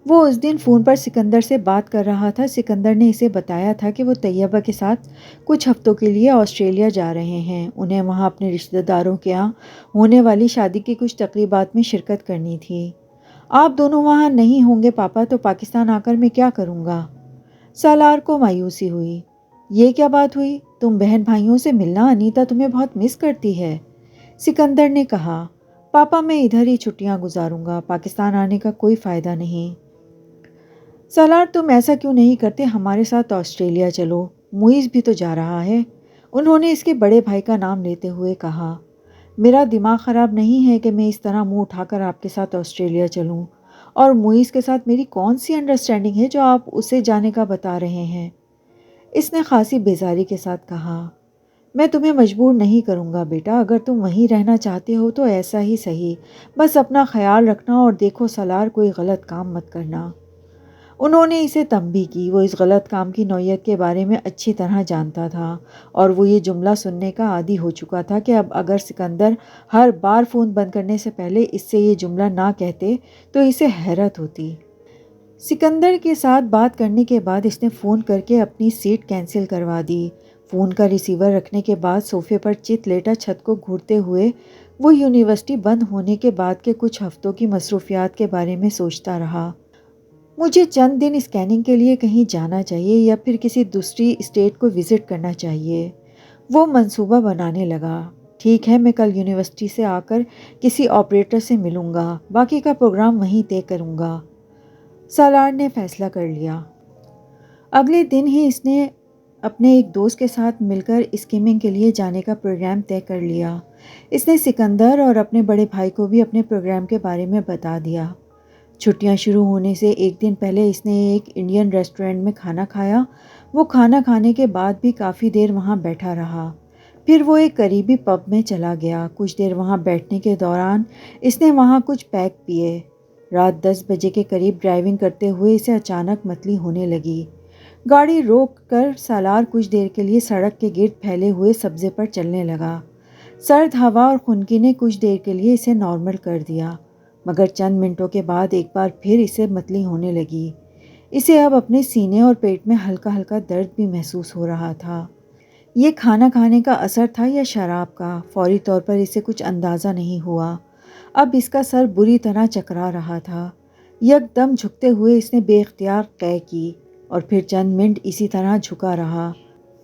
وہ اس دن فون پر سکندر سے بات کر رہا تھا۔ سکندر نے اسے بتایا تھا کہ وہ طیبہ کے ساتھ کچھ ہفتوں کے لیے آسٹریلیا جا رہے ہیں۔ انہیں وہاں اپنے رشتہ داروں کے یہاں ہونے والی شادی کی کچھ تقریبات میں شرکت کرنی تھی۔ آپ دونوں وہاں نہیں ہوں گے پاپا، تو پاکستان آ کر میں کیا کروں گا؟ سالار کو مایوسی ہوئی۔ یہ کیا بات ہوئی؟ تم بہن بھائیوں سے ملنا، انیتا تمہیں بہت مس کرتی ہے۔ سکندر نے کہا، پاپا میں ادھر ہی چھٹیاں گزاروں گا، پاکستان آنے کا کوئی فائدہ نہیں۔ سالار تم ایسا کیوں نہیں کرتے، ہمارے ساتھ آسٹریلیا چلو، معیز بھی تو جا رہا ہے۔ انہوں نے اس کے بڑے بھائی کا نام لیتے ہوئے کہا، میرا دماغ خراب نہیں ہے کہ میں اس طرح منہ اٹھا کر آپ کے ساتھ آسٹریلیا چلوں، اور معیز کے ساتھ میری کون سی انڈرسٹینڈنگ ہے جو آپ اسے جانے کا بتا رہے ہیں؟ اس نے خاصی بیزاری کے ساتھ کہا، میں تمہیں مجبور نہیں کروں گا بیٹا، اگر تم وہیں رہنا چاہتے ہو تو ایسا ہی صحیح، بس اپنا خیال رکھنا، اور دیکھو سالار کوئی غلط کام مت کرنا۔ انہوں نے اسے تنبیہ کی۔ وہ اس غلط کام کی نوعیت کے بارے میں اچھی طرح جانتا تھا، اور وہ یہ جملہ سننے کا عادی ہو چکا تھا کہ اب اگر سکندر ہر بار فون بند کرنے سے پہلے اس سے یہ جملہ نہ کہتے تو اسے حیرت ہوتی۔ سکندر کے ساتھ بات کرنے کے بعد اس نے فون کر کے اپنی سیٹ کینسل کروا دی۔ فون کا ریسیور رکھنے کے بعد صوفے پر چت لیٹا چھت کو گھورتے ہوئے وہ یونیورسٹی بند ہونے کے بعد کے کچھ ہفتوں کی مصروفیات کے بارے میں سوچتا رہا۔ مجھے چند دن اسکیننگ کے لیے کہیں جانا چاہیے یا پھر کسی دوسری اسٹیٹ کو وزٹ کرنا چاہیے۔ وہ منصوبہ بنانے لگا۔ ٹھیک ہے، میں کل یونیورسٹی سے آ کر کسی آپریٹر سے ملوں گا، باقی کا پروگرام وہیں طے کروں گا۔ سالار نے فیصلہ کر لیا۔ اگلے دن ہی اس نے اپنے ایک دوست کے ساتھ مل کر اسکیمنگ کے لیے جانے کا پروگرام طے کر لیا۔ اس نے سکندر اور اپنے بڑے بھائی کو بھی اپنے پروگرام کے بارے میں بتا دیا۔ چھٹیاں شروع ہونے سے ایک دن پہلے اس نے ایک انڈین ریسٹورنٹ میں کھانا کھایا۔ وہ کھانا کھانے کے بعد بھی کافی دیر وہاں بیٹھا رہا۔ پھر وہ ایک قریبی پب میں چلا گیا۔ کچھ دیر وہاں بیٹھنے کے دوران اس نے وہاں کچھ پیک پیے۔ رات 10 بجے کے قریب ڈرائیونگ کرتے ہوئے اسے اچانک متلی ہونے لگی۔ گاڑی روک کر سالار کچھ دیر کے لیے سڑک کے گرد پھیلے ہوئے سبزے پر چلنے لگا۔ سرد ہوا اور خنکی نے کچھ دیر کے لیے اسے نارمل کر دیا، مگر چند منٹوں کے بعد ایک بار پھر اسے متلی ہونے لگی۔ اسے اب اپنے سینے اور پیٹ میں ہلکا ہلکا درد بھی محسوس ہو رہا تھا۔ یہ کھانا کھانے کا اثر تھا یا شراب کا؟ فوری طور پر اسے کچھ اندازہ نہیں ہوا۔ اب اس کا سر بری طرح چکرا رہا تھا۔ یک دم جھکتے ہوئے اس نے بے اختیار قے کی اور پھر چند منٹ اسی طرح جھکا رہا۔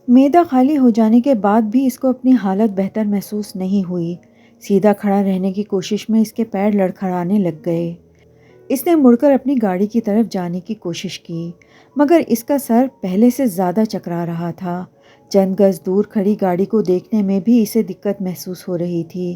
معدہ خالی ہو جانے کے بعد بھی اس کو اپنی حالت بہتر محسوس نہیں ہوئی۔ سیدھا کھڑا رہنے کی کوشش میں اس کے پیر لڑکھڑانے لگ گئے۔ اس نے مڑ کر اپنی گاڑی کی طرف جانے کی کوشش کی، مگر اس کا سر پہلے سے زیادہ چکرا رہا تھا۔ چند گز دور کھڑی گاڑی کو دیکھنے میں بھی اسے دقت محسوس ہو رہی تھی۔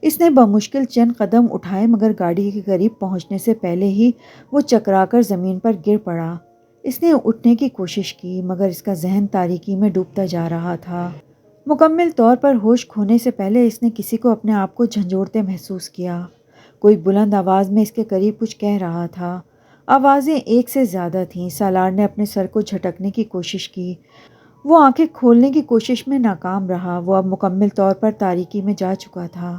اس نے بمشکل چند قدم اٹھائے، مگر گاڑی کے قریب پہنچنے سے پہلے ہی وہ چکرا کر زمین پر گر پڑا۔ اس نے اٹھنے کی کوشش کی، مگر اس کا ذہن تاریکی میں ڈوبتا جا رہا تھا۔ مکمل طور پر ہوش کھونے سے پہلے اس نے کسی کو اپنے آپ کو جھنجھوڑتے محسوس کیا۔ کوئی بلند آواز میں اس کے قریب کچھ کہہ رہا تھا۔ آوازیں ایک سے زیادہ تھیں۔ سالار نے اپنے سر کو جھٹکنے کی کوشش کی۔ وہ آنکھیں کھولنے کی کوشش میں ناکام رہا۔ وہ اب مکمل طور پر تاریکی میں جا چکا تھا۔